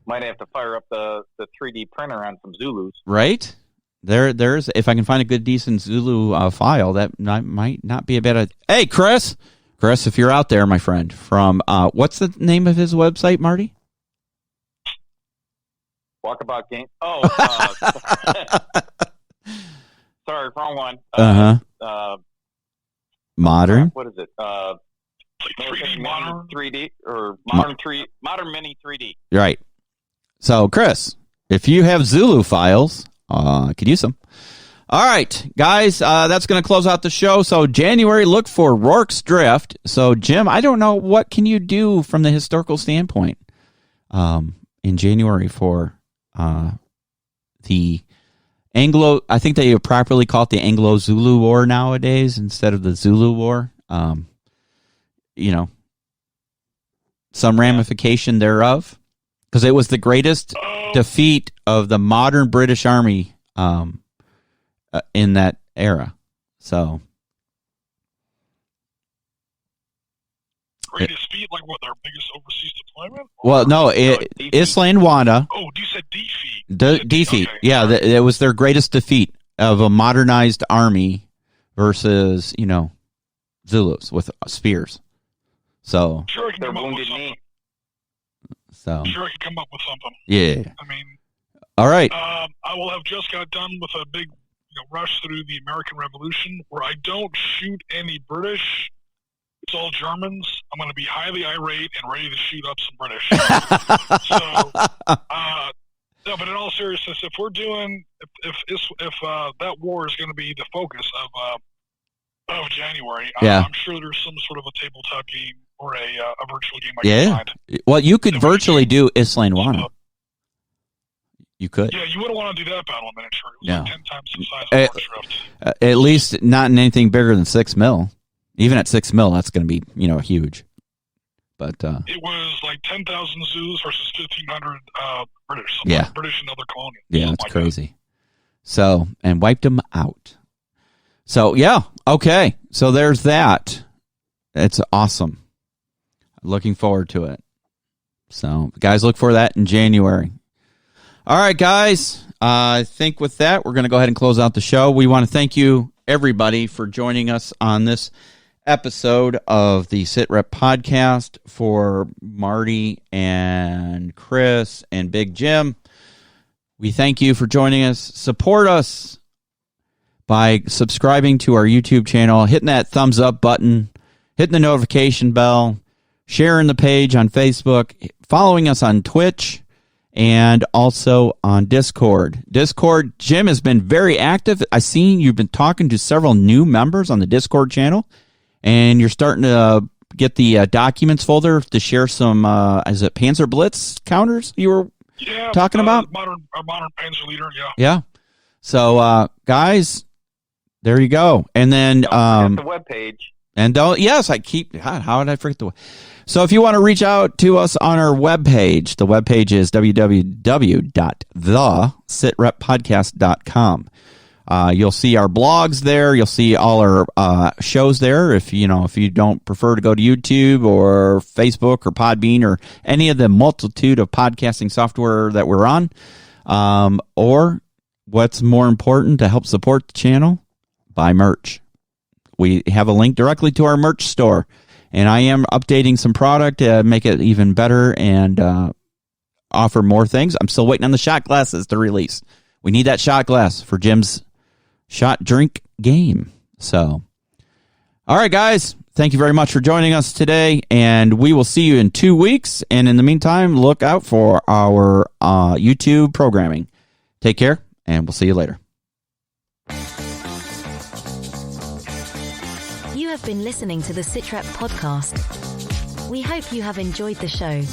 might have to fire up the 3D printer on some Zulus. Right? There's if I can find a good decent Zulu file, that might not be a bad idea. Hey, Chris, if you're out there, my friend, from what's the name of his website, Marty? Walkabout Game. Oh, sorry, wrong one. Modern. What is it? Like 3D modern 3D or modern mini 3D. Right. So, Chris, if you have Zulu files, I could use them. All right, guys, that's going to close out the show. So January, look for Rourke's Drift. So, Jim, I don't know, what can you do from the historical standpoint in January for the Anglo, I think they properly call it the Anglo-Zulu War nowadays instead of the Zulu War. Some ramification thereof, because it was the greatest defeat of the modern British Army in that era. So greatest feat, like what, their biggest overseas deployment? Well, no, Isla and Wanda. Oh, you said defeat. Defeat, okay. Yeah, it was their greatest defeat of a modernized army versus, Zulus with spears. So Sure, I can come up with something. Sure, I can come up with something. Yeah. I mean, all right. I will have just got done with a big rush through the American Revolution where I don't shoot any British. It's all Germans. I'm going to be highly irate and ready to shoot up some British. No, but in all seriousness, if we're doing, if that war is going to be the focus of January, I'm sure there's some sort of a tabletop game or a virtual game I can find. Well, you could virtually do Isla and Wanda. You could. Yeah, you wouldn't want to do that battle miniature. It was like 10 times the size of Rourke's Drift. At least not in anything bigger than 6 mil. Even at 6 mil, that's going to be, huge. But it was like 10,000 Zulus versus 1,500 British. Yeah. British and other colonials. Yeah, that's crazy. So, and wiped them out. So, yeah, okay. So there's that. It's awesome. Looking forward to it. So, guys, look for that in January. All right, guys. I think with that, we're going to go ahead and close out the show. We want to thank you, everybody, for joining us on this episode of the SitRep podcast. For Marty and Chris and Big Jim, we thank you for joining us. Support us by subscribing to our YouTube channel, hitting that thumbs up button, hitting the notification bell, sharing the page on Facebook, following us on Twitch, and also on Discord. Jim has been very active. I've seen you've been talking to several new members on the Discord channel, and you're starting to get the documents folder to share some, is it Panzer Blitz counters you were talking about? Modern Panzer leader, Yeah. So, guys, there you go. And then the webpage. And how did I forget the? So if you want to reach out to us on our webpage, the webpage is www.thesitreppodcast.com. You'll see our blogs there. You'll see all our shows there. If you don't prefer to go to YouTube or Facebook or Podbean or any of the multitude of podcasting software that we're on, or what's more important to help support the channel, buy merch. We have a link directly to our merch store, and I am updating some product to make it even better and offer more things. I'm still waiting on the shot glasses to release. We need that shot glass for Jim's shot drink game. So, all right, guys, thank you very much for joining us today, and we will see you in 2 weeks. And in the meantime, look out for our YouTube programming. Take care, and we'll see you later. You have been listening to the SitRep podcast. We hope you have enjoyed the show.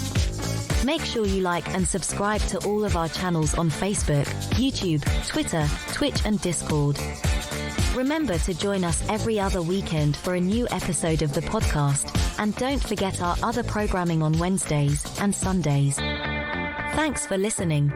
Make sure you like and subscribe to all of our channels on Facebook, YouTube, Twitter, Twitch, and Discord. Remember to join us every other weekend for a new episode of the podcast, and don't forget our other programming on Wednesdays and Sundays. Thanks for listening.